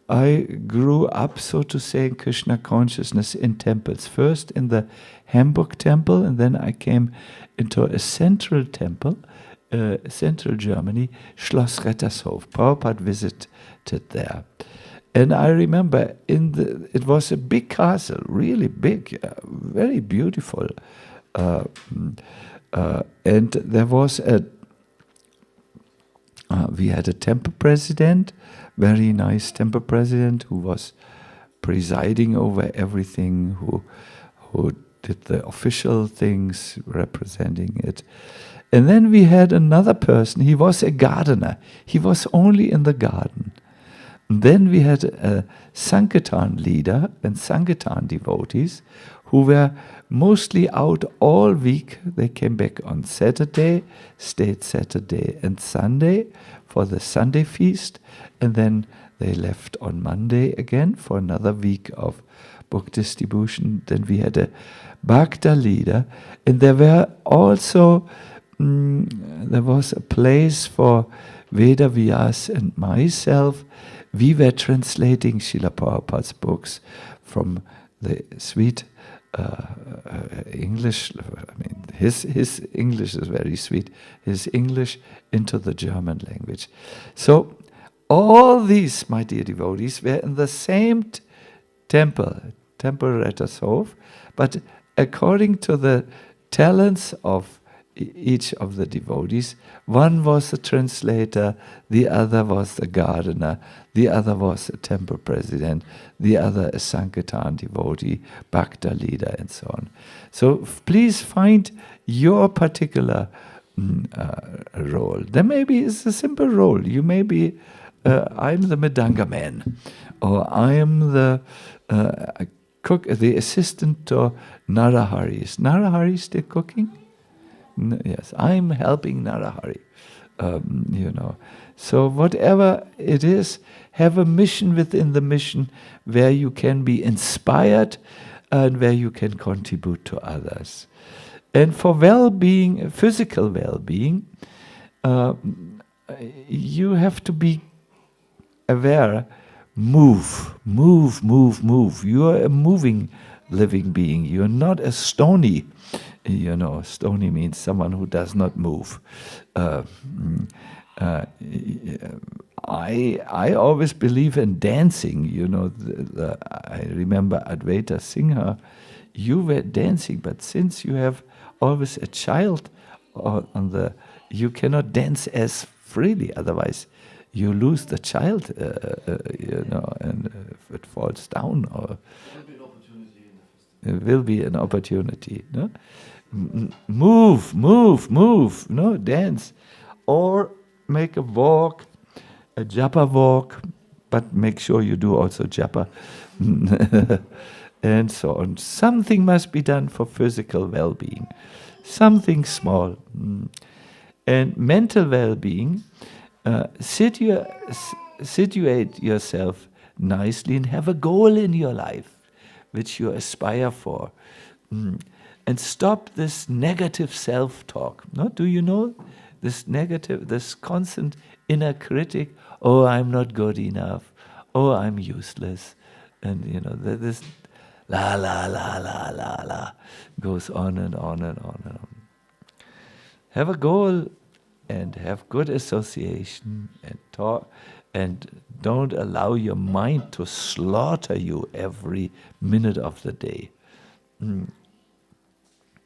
I grew up, so to say, in Krishna consciousness in temples. First in the Hamburg temple, and then I came into a central temple, central Germany, Schloss Rettershof. Prabhupada visited there. And I remember it was a big castle, really big, very beautiful. And there was we had a temple president, very nice temple president, who was presiding over everything, who did the official things representing it. And then we had another person, he was a gardener. He was only in the garden. And then we had a Sankirtan leader and Sankirtan devotees who were mostly out all week. They came back on Saturday, stayed Saturday and Sunday for the Sunday feast, and then they left on Monday again for another week of book distribution. Then we had a Bhakta leader, and there were also there was a place for Veda Vyas and myself. We were translating Srila Prabhupada's books from the sweet English, I mean, his English is very sweet, his English into the German language. So all these, my dear devotees, were in the same Temperaturshof, but according to the talents of each of the devotees, one was a translator, the other was the gardener, the other was a temple president, the other a Sankirtan devotee, Bhakta leader, and so on. So please find your particular role. There may be it's a simple role. You may be, I'm the Mridanga man, or I am the cook, the assistant to Narahari. Is Narahari still cooking? Yes, I'm helping Narahari. So whatever it is, have a mission within the mission where you can be inspired and where you can contribute to others. And for well-being, physical well-being, you have to be aware. Move. You are a moving, living being. You are not a stony. Stony means someone who does not move. I always believe in dancing. I remember Advaita Singha. You were dancing, but since you have always a child you cannot dance as freely. Otherwise, you lose the child. And if it falls down, or it will be an opportunity. No? Move, no, dance. Or make a walk, a japa walk, but make sure you do also japa. And so on. Something must be done for physical well-being. Something small. And mental well-being, situate yourself nicely and have a goal in your life which you aspire for. And stop this negative self-talk. No? Do you know this negative, this constant inner critic? Oh, I'm not good enough. Oh, I'm useless. And this la goes on and on and on and on. Have a goal and have good association and talk, and don't allow your mind to slaughter you every minute of the day.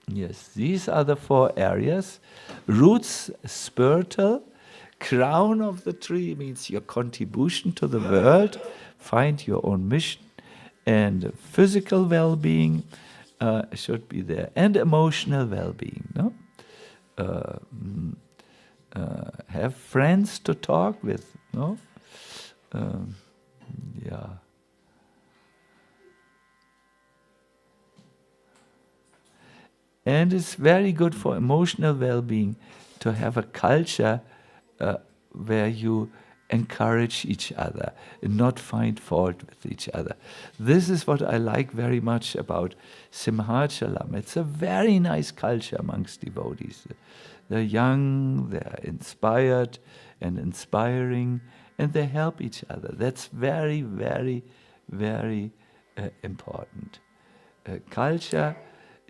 Yes, these are the 4 areas. Roots, spiritual. Crown of the tree means your contribution to the world. Find your own mission. And physical well-being should be there. And emotional well-being. No? Have friends to talk with. No? Yeah. And it's very good for emotional well-being to have a culture where you encourage each other and not find fault with each other. This is what I like very much about Simhachalam. It's a very nice culture amongst devotees. They're young, they're inspired and inspiring, and they help each other. That's very, very, very important. Culture.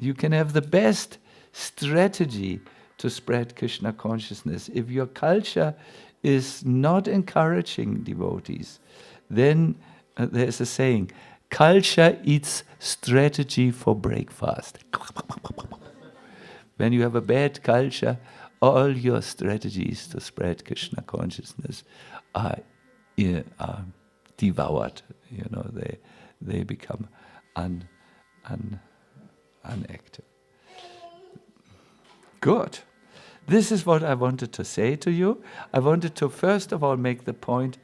You can have the best strategy to spread Krishna consciousness. If your culture is not encouraging devotees, then there's a saying, culture eats strategy for breakfast. When you have a bad culture, all your strategies to spread Krishna consciousness are devoured. They become unactive. Good. This is what I wanted to say to you. I wanted to first of all make the point,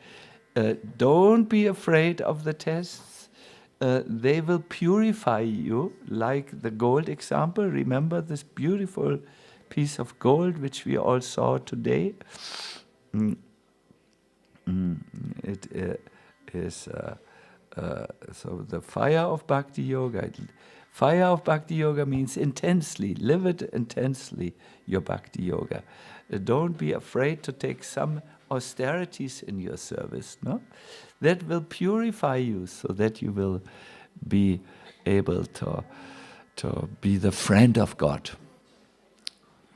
don't be afraid of the tests. They will purify you, like the gold example. Remember this beautiful piece of gold which we all saw today? It is so the fire of Bhakti Yoga. Fire of Bhakti Yoga means intensely, live it intensely, your Bhakti Yoga. Don't be afraid to take some austerities in your service. No? That will purify you so that you will be able to be the friend of God.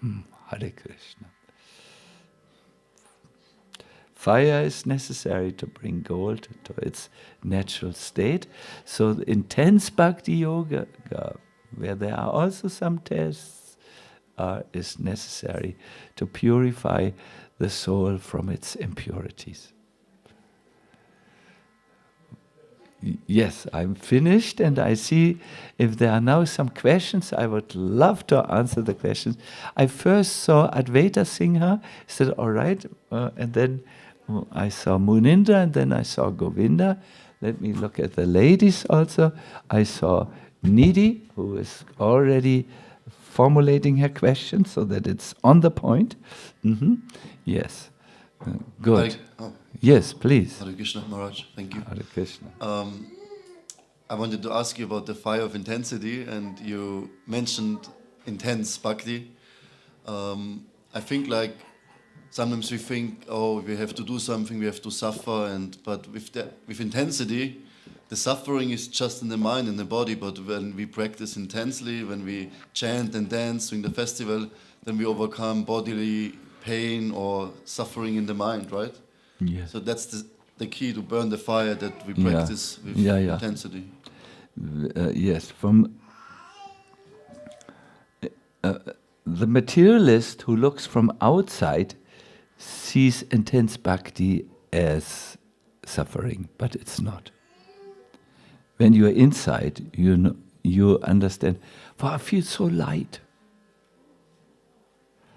Hare Krishna. fire is necessary to bring gold to its natural state. So the intense bhakti yoga, where there are also some tests, is necessary to purify the soul from its impurities. Yes, I'm finished, and I see if there are now some questions, I would love to answer the questions. I first saw Advaita Singha, is that all right? And then I saw Munindra, and then I saw Govinda. Let me look at the ladies also. I saw Nidhi, who is already formulating her question so that it's on the point. Yes, good. Yes, please. Hare Krishna, Maharaj. Thank you. Hare Krishna. I wanted to ask you about the fire of intensity, and you mentioned intense bhakti. I think like sometimes we think, oh, we have to do something, we have to suffer, but with intensity, the suffering is just in the mind and the body. But when we practice intensely, when we chant and dance during the festival, then we overcome bodily pain or suffering in the mind, right? Yes. So that's the key to burn the fire, that we practice with intensity. Yes, from the materialist who looks from outside sees intense bhakti as suffering, but it's not. When you are inside, you understand, "Wow, I feel so light."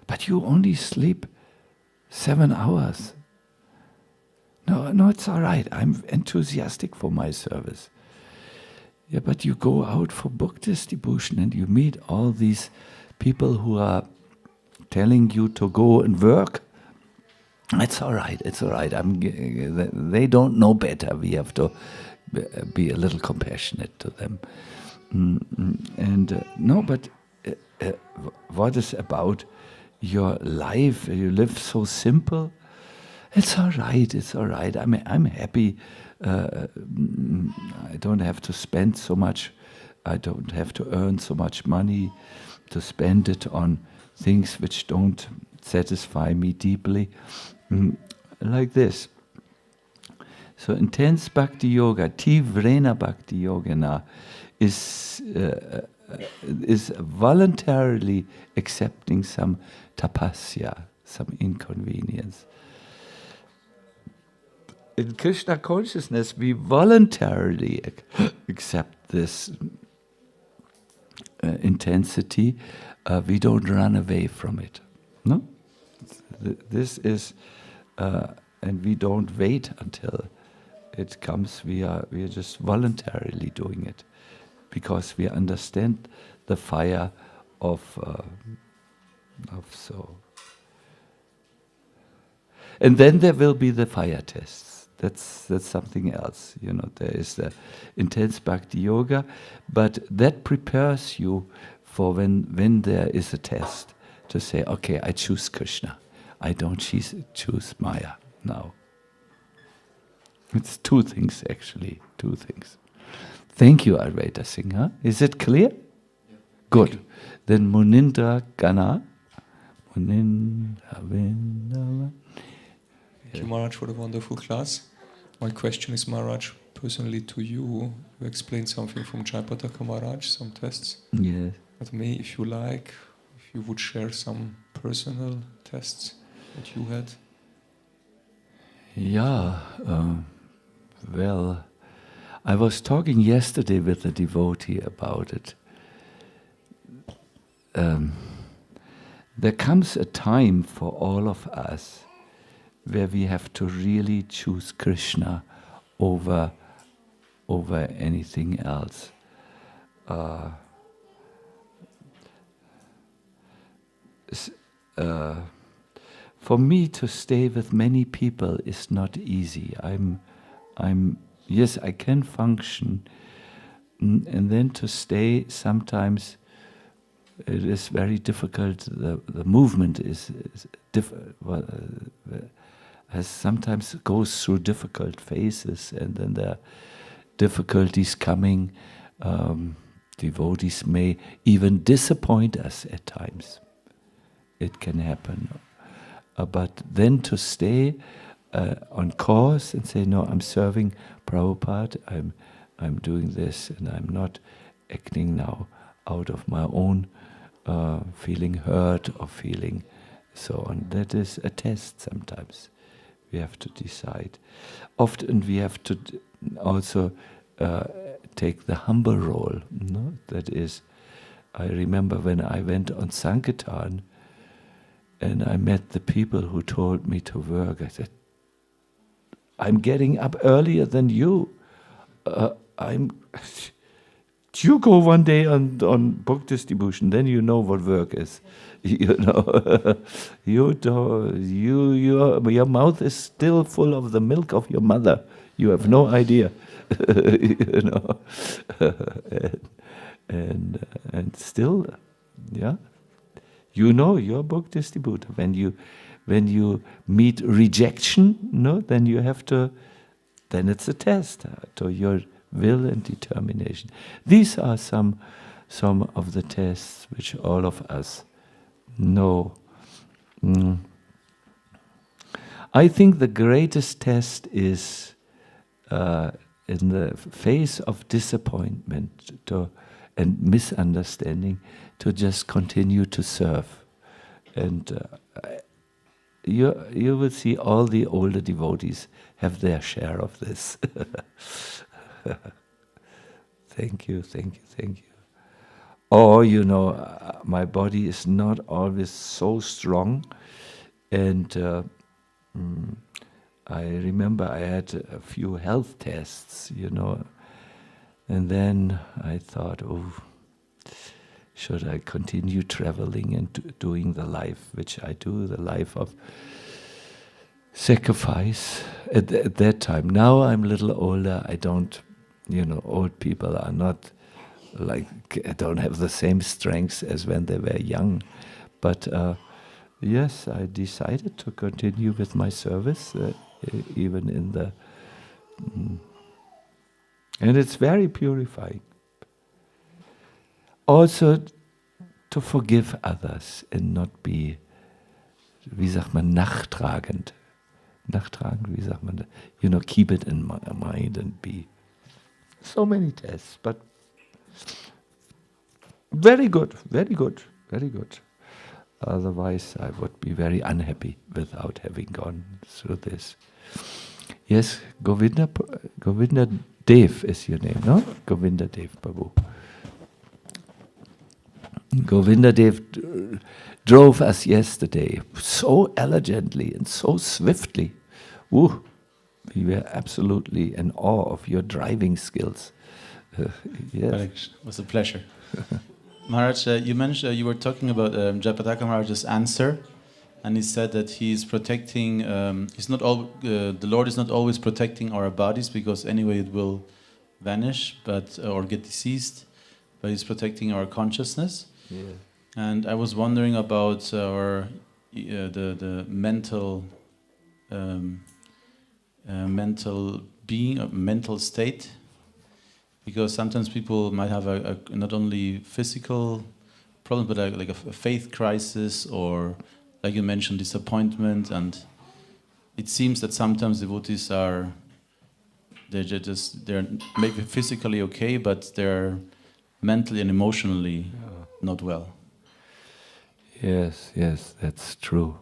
But you only sleep 7 hours. No, it's all right. I'm enthusiastic for my service. Yeah, but you go out for book distribution and you meet all these people who are telling you to go and work. It's all right. It's all right. They don't know better. We have to be a little compassionate to them. But what is about your life? You live so simple. It's all right. It's all right. I'm happy. I don't have to spend so much. I don't have to earn so much money to spend it on things which don't satisfy me deeply. Like this. So intense bhakti yoga, tivrena bhakti yogana, is voluntarily accepting some tapasya, some inconvenience. In Krishna consciousness, we voluntarily accept this intensity. We don't run away from it. No? This is, and we don't wait until it comes. We are just voluntarily doing it because we understand the fire of so. And then there will be the fire tests. That's something else. There is the intense bhakti yoga, but that prepares you for when there is a test to say, okay, I choose Krishna. I don't choose Maya now. It's 2 things actually, 2 things. Thank you, Advaita Singha. Is it clear? Yeah. Good. Then Munindra Gana. Thank you, Maharaj, for the wonderful class. My question is, Maharaj, personally to you. You explained something from Jayapataka Maharaj, some tests. Yes. But me, if you like, if you would share some personal tests that you had. Yeah. Well, I was talking yesterday with a devotee about it. There comes a time for all of us where we have to really choose Krishna over anything else. For me to stay with many people is not easy. Yes, I can function, and then to stay sometimes it is very difficult. The movement has sometimes goes through difficult phases, and then there are difficulties coming. Devotees may even disappoint us at times. It can happen. But then to stay on course and say, no, I'm serving Prabhupada, I'm doing this, and I'm not acting now out of my own feeling hurt or feeling so on. That is a test sometimes. We have to decide. Often we have to also take the humble role. No? That is, I remember when I went on Sankirtan and I met the people who told me to work. I said, I'm getting up earlier than you. You go one day on book distribution, then you know what work is. You know, your mouth is still full of the milk of your mother. You have no idea. You know, and still, yeah. You know your book distributor. When you meet rejection, no, then you have to. Then it's a test to your will and determination. These are some of the tests which all of us know. I think the greatest test is in the face of disappointment and misunderstanding, to just continue to serve. And you will see all the older devotees have their share of this. Thank you. Or, you know, my body is not always so strong, and I remember I had a few health tests, you know, and then I thought, oh, should I continue traveling and doing the life which I do, the life of sacrifice at that time. Now I'm a little older, I don't, you know, old people are not like, don't have the same strength as when they were young. But yes, I decided to continue with my service, even in the... and it's very purifying. Also, to forgive others and not be, wie sagt man, nachtragend. Nachtragend, wie sagt man? You know, keep it in mind and be. So many tests, but very good. Otherwise, I would be very unhappy without having gone through this. Yes, Govinda Dev is your name, no? Govinda Dev Babu. Govinda Dev drove us yesterday so elegantly and so swiftly. Ooh, we were absolutely in awe of your driving skills. Yes. It was a pleasure. Maharaj, you mentioned you were talking about Jayapataka Maharaj's answer, and he said that he's protecting. The Lord is not always protecting our bodies, because anyway it will vanish, or get diseased. But he's protecting our consciousness. Yeah. And I was wondering about the mental mental state. Because sometimes people might have a not only physical problem, but like a faith crisis, or, like you mentioned, disappointment. And it seems that sometimes devotees they're maybe physically okay, but they're mentally and emotionally not well. Yes, that's true.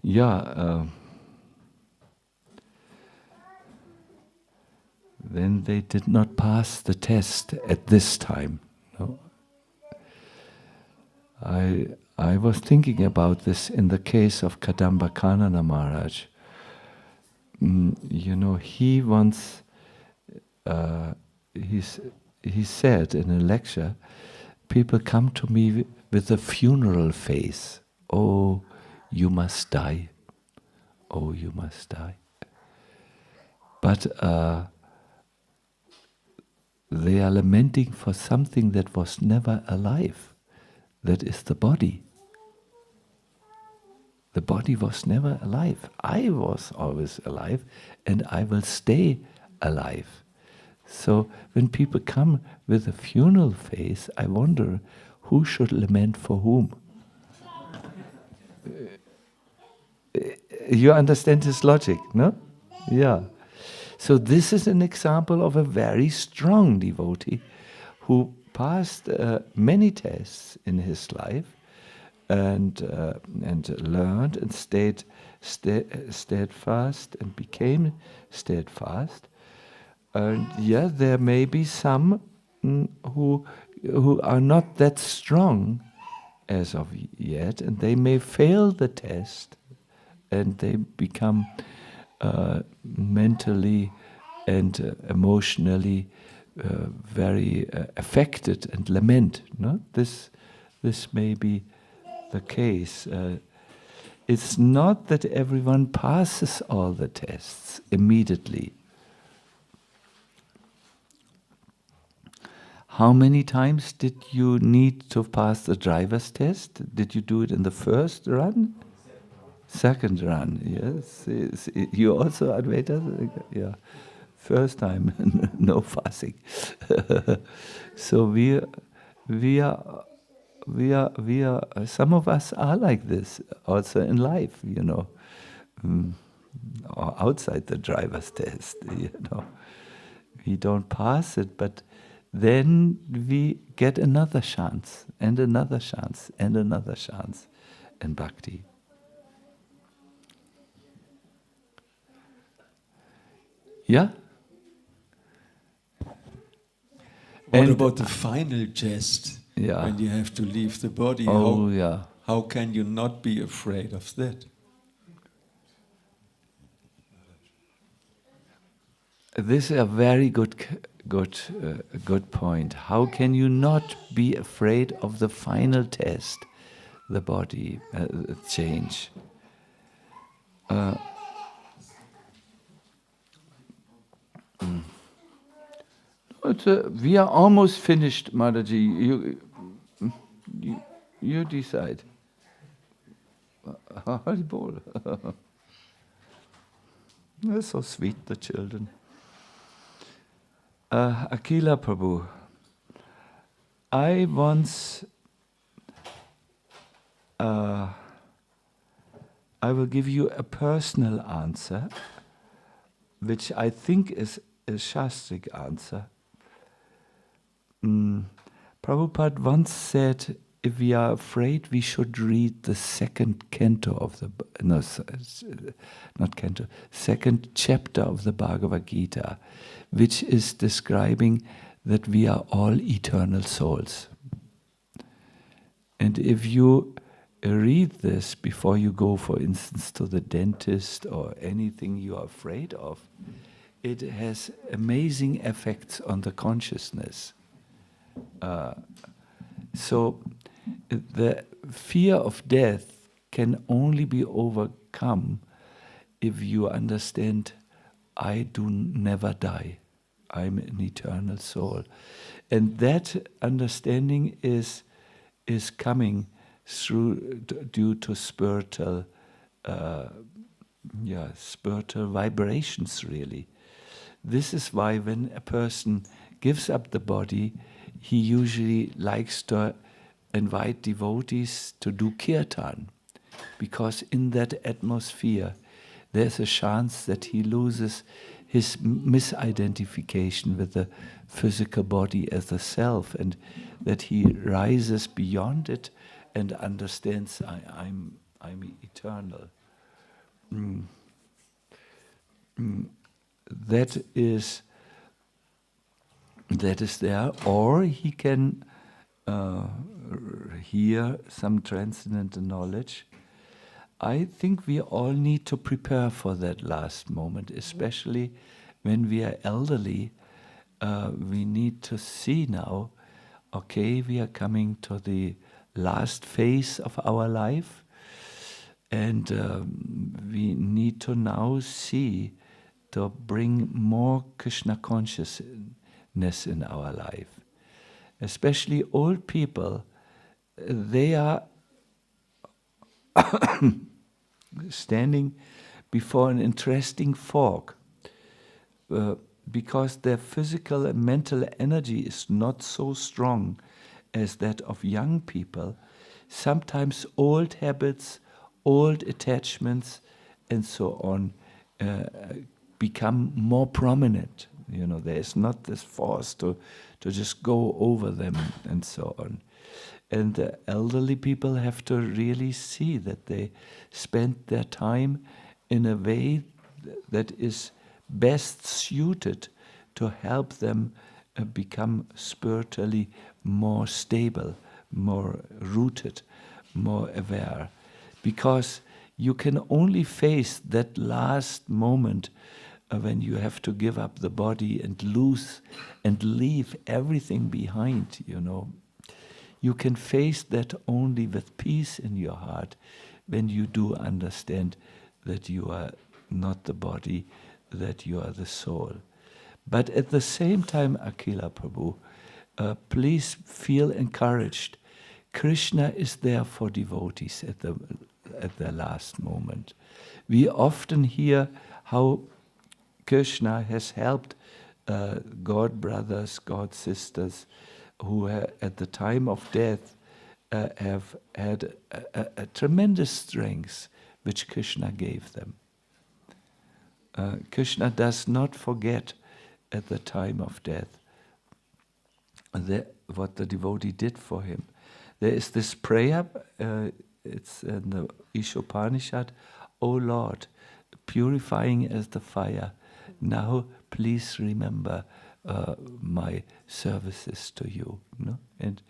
Yeah. Then they did not pass the test at this time. No? I was thinking about this in the case of Kadamba Kanana Maharaj. You know, he once, he said in a lecture, people come to me with a funeral face. Oh, you must die. Oh, you must die. But they are lamenting for something that was never alive. That is the body. The body was never alive. I was always alive, and I will stay alive. So when people come with a funeral face, I wonder who should lament for whom. You understand his logic, no? Yeah. So this is an example of a very strong devotee who passed many tests in his life and learned and stayed steadfast and became steadfast. And yeah, there may be some who are not that strong as of yet, and they may fail the test, and they become mentally and emotionally very affected and lament. No, this may be the case. It's not that everyone passes all the tests immediately. How many times did you need to pass the driver's test? Did you do it in the first run? Second run, yes. You also, Advaita? Yeah. First time, no fussing. So we are, some of us are like this also in life, you know, or outside the driver's test, you know. We don't pass it, but then we get another chance, and another chance, and another chance in Bhakti. Yeah? What about the final test? Yeah. When you have to leave the body? Oh, how can you not be afraid of that? This is a very good point. How can you not be afraid of the final test, the body change? We are almost finished, Mataji. You decide. Haribol. They're so sweet, the children. Akila Prabhu, I will give you a personal answer, which I think is a Shastric answer. Prabhupada once said, if we are afraid, we should read the second canto of the, second chapter of the Bhagavad Gita, which is describing that we are all eternal souls. And if you read this before you go, for instance, to the dentist or anything you are afraid of, it has amazing effects on the consciousness. So the fear of death can only be overcome if you understand, I do never die. I'm an eternal soul. And that understanding is coming through due to spiritual vibrations, really. This is why when a person gives up the body, he usually likes to invite devotees to do kirtan, because in that atmosphere there's a chance that he loses his misidentification with the physical body as a self, and that he rises beyond it and understands I'm eternal. That is there, or he can hear some transcendental knowledge. I think we all need to prepare for that last moment, especially when we are elderly. We need to see now, okay, we are coming to the last phase of our life, and we need to now see to bring more Krishna consciousness in our life. Especially old people, they are standing before an interesting fog, because their physical and mental energy is not so strong as that of young people. Sometimes old habits, old attachments, and so on become more prominent. You know, there is not this force to just go over them and so on. And the elderly people have to really see that they spend their time in a way that is best suited to help them become spiritually more stable, more rooted, more aware. Because you can only face that last moment when you have to give up the body and lose and leave everything behind, you know. You can face that only with peace in your heart when you do understand that you are not the body, that you are the soul. But at the same time, Akila Prabhu, please feel encouraged. Krishna is there for devotees at the last moment. We often hear how Krishna has helped God brothers, God sisters, who at the time of death have had a tremendous strength which Krishna gave them. Krishna does not forget at the time of death what the devotee did for him. There is this prayer, it's in the Ishopanishad, O Lord, purifying as the fire, now please remember my services to you. No? And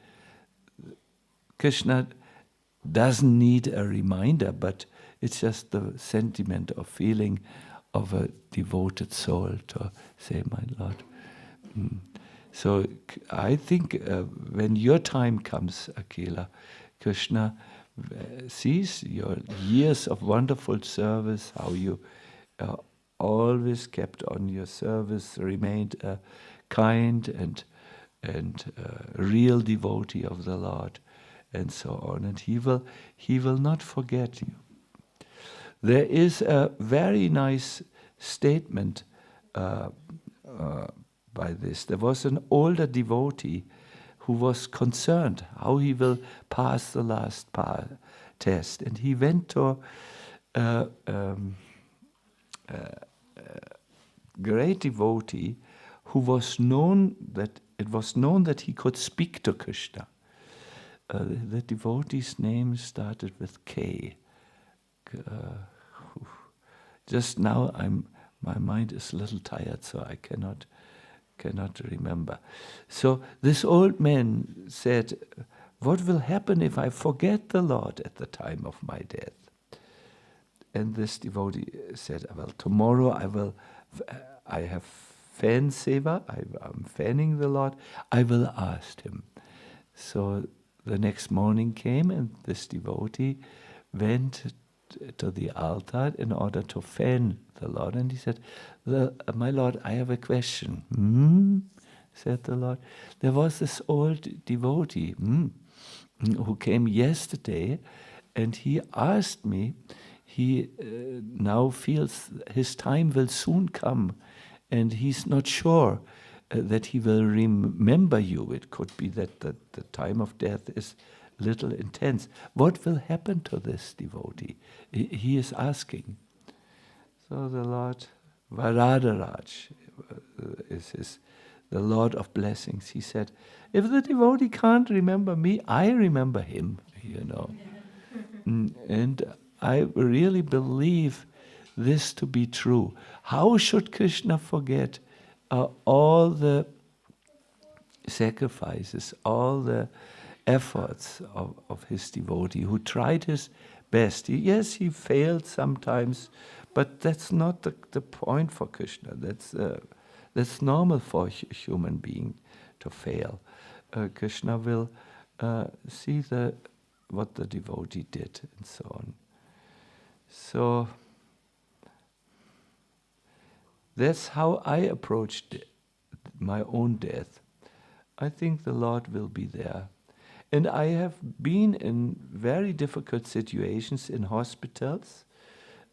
Krishna doesn't need a reminder, but it's just the sentiment or feeling of a devoted soul to say, my Lord. So I think when your time comes, Akila, Krishna sees your years of wonderful service, how you always kept on your service, remained a kind and real devotee of the Lord, and so on. And He will not forget you. There is a very nice statement by this. There was an older devotee who was concerned how he will pass the last test, and he went to a great devotee who was known that it was known that he could speak to Krishna. The devotee's name started with K. Just now, my mind is a little tired, so I cannot remember. So this old man said, "What will happen if I forget the Lord at the time of my death?" And this devotee said, "Well, tomorrow I have fan seva. I'm fanning the Lord. I will ask Him." So the next morning came, and this devotee went to the altar in order to fan the Lord, and he said, "My Lord, I have a question." Said the Lord. "There was this old devotee who came yesterday, and he asked me, he now feels his time will soon come, and he's not sure that he will remember you. It could be that the time of death is little intense. What will happen to this devotee?" He is asking. So the Lord, Varadaraj, is the Lord of blessings. He said, "If the devotee can't remember me, I remember him, you know." And I really believe this to be true. How should Krishna forget all the sacrifices, all the efforts of his devotee who tried his best? Yes, he failed sometimes, but that's not the point for Krishna. That's normal for a human being to fail. Krishna will see what the devotee did and so on. So that's how I approached my own death. I think the Lord will be there. And I have been in very difficult situations in hospitals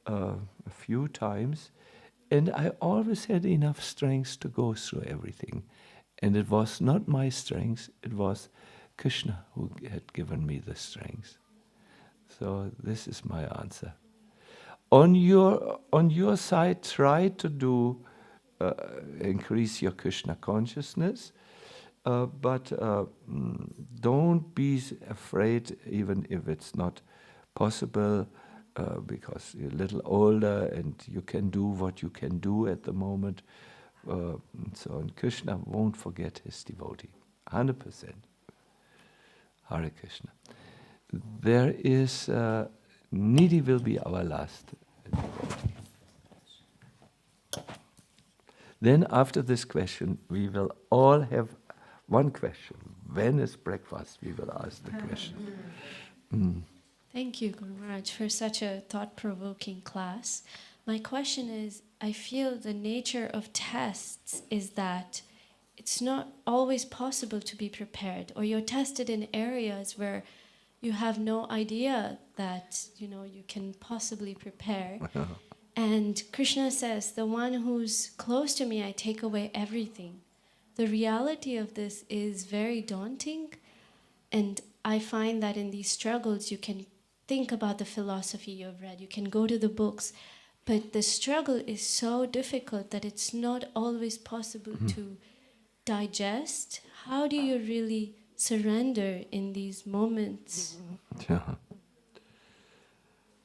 a few times, and I always had enough strength to go through everything. And it was not my strength, it was Krishna who had given me the strength. So this is my answer. On your side, try to do increase your Krishna consciousness, but don't be afraid, even if it's not possible, because you're a little older and you can do what you can do at the moment. So Krishna won't forget his devotee, 100%. Hare Krishna. There is Nidhi will be our last devotee. Then after this question, we will all have one question. When is breakfast? We will ask the question. Thank you, Guru Maharaj, for such a thought-provoking class. My question is, I feel the nature of tests is that it's not always possible to be prepared, or you're tested in areas where you have no idea that you can possibly prepare. And Krishna says, the one who's close to me, I take away everything. The reality of this is very daunting, and I find that in these struggles you can think about the philosophy you've read, you can go to the books, but the struggle is so difficult that it's not always possible to digest. How do you really surrender in these moments? Yeah.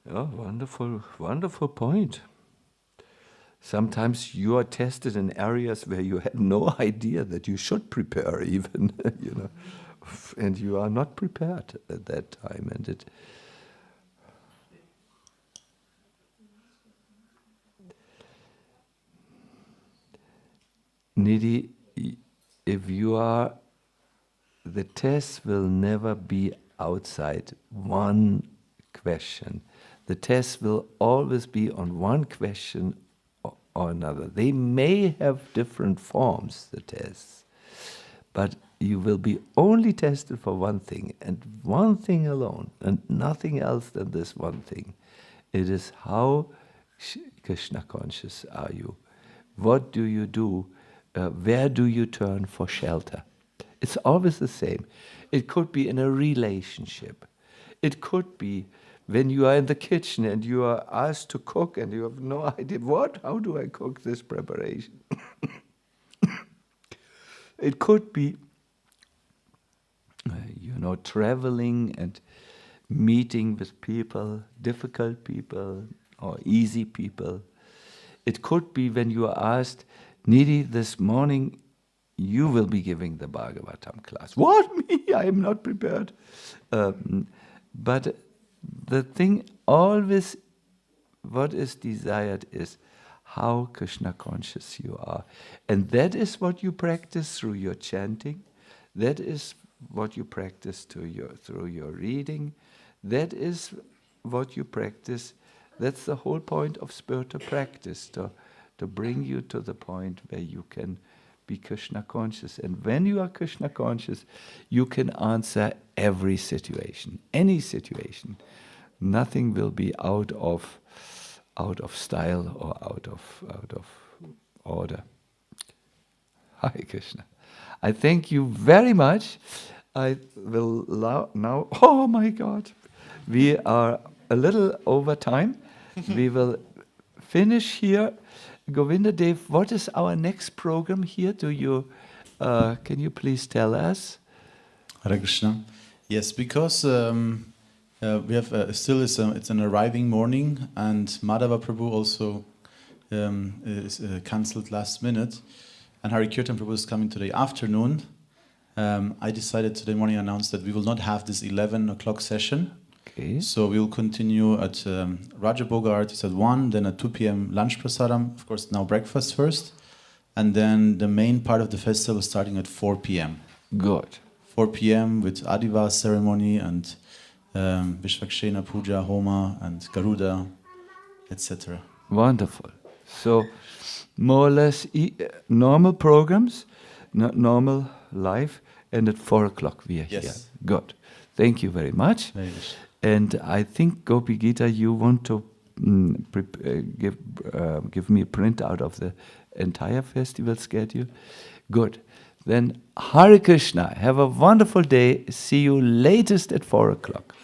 Oh, wonderful, wonderful point. Sometimes you are tested in areas where you had no idea that you should prepare even, and you are not prepared at that time. And it Nidhi, if you are, the test will never be outside one question. The test will always be on one question or another. They may have different forms, the tests, but you will be only tested for one thing, and one thing alone, and nothing else than this one thing. It is how Krishna conscious are you? What do you do? Where do you turn for shelter? It's always the same. It could be in a relationship. It could be when you are in the kitchen and you are asked to cook and you have no idea, how do I cook this preparation? It could be, traveling and meeting with people, difficult people or easy people. It could be when you are asked, Nidhi, this morning you will be giving the Bhagavatam class. What? Me? I am not prepared. But the thing always, what is desired is how Krishna conscious you are. And that is what you practice through your chanting. That is what you practice through your reading. That is what you practice. That's the whole point of spiritual practice, to bring you to the point where you can be Krishna conscious. And when you are Krishna conscious, you can answer every situation, any situation. Nothing will be out of style or out of order. Hare Krishna. I thank you very much. I will now. Oh my God, we are a little over time. We will finish here. Govinda Dev, what is our next program here? Can you please tell us? Hare Krishna. Yes, because we have it's an arriving morning, and Madhava Prabhu also is cancelled last minute, and Hari Kirtan Prabhu is coming today afternoon. I decided today morning, announced that we will not have this 11 o'clock session. Okay. So we will continue at Rajabhoga Artis at 1, then at 2 p.m. lunch prasadam, of course now breakfast first, and then the main part of the festival starting at 4 p.m. Good. 4 p.m. with Adivas ceremony and Vishvakshena Puja, Homa and Garuda, etc. Wonderful. So more or less normal programs, normal life, and at 4 o'clock we are here. Good. Thank you very much. Very good. And I think, Gopi Gita, you want to give me a printout of the entire festival schedule? Good. Then Hare Krishna. Have a wonderful day. See you latest at 4 o'clock.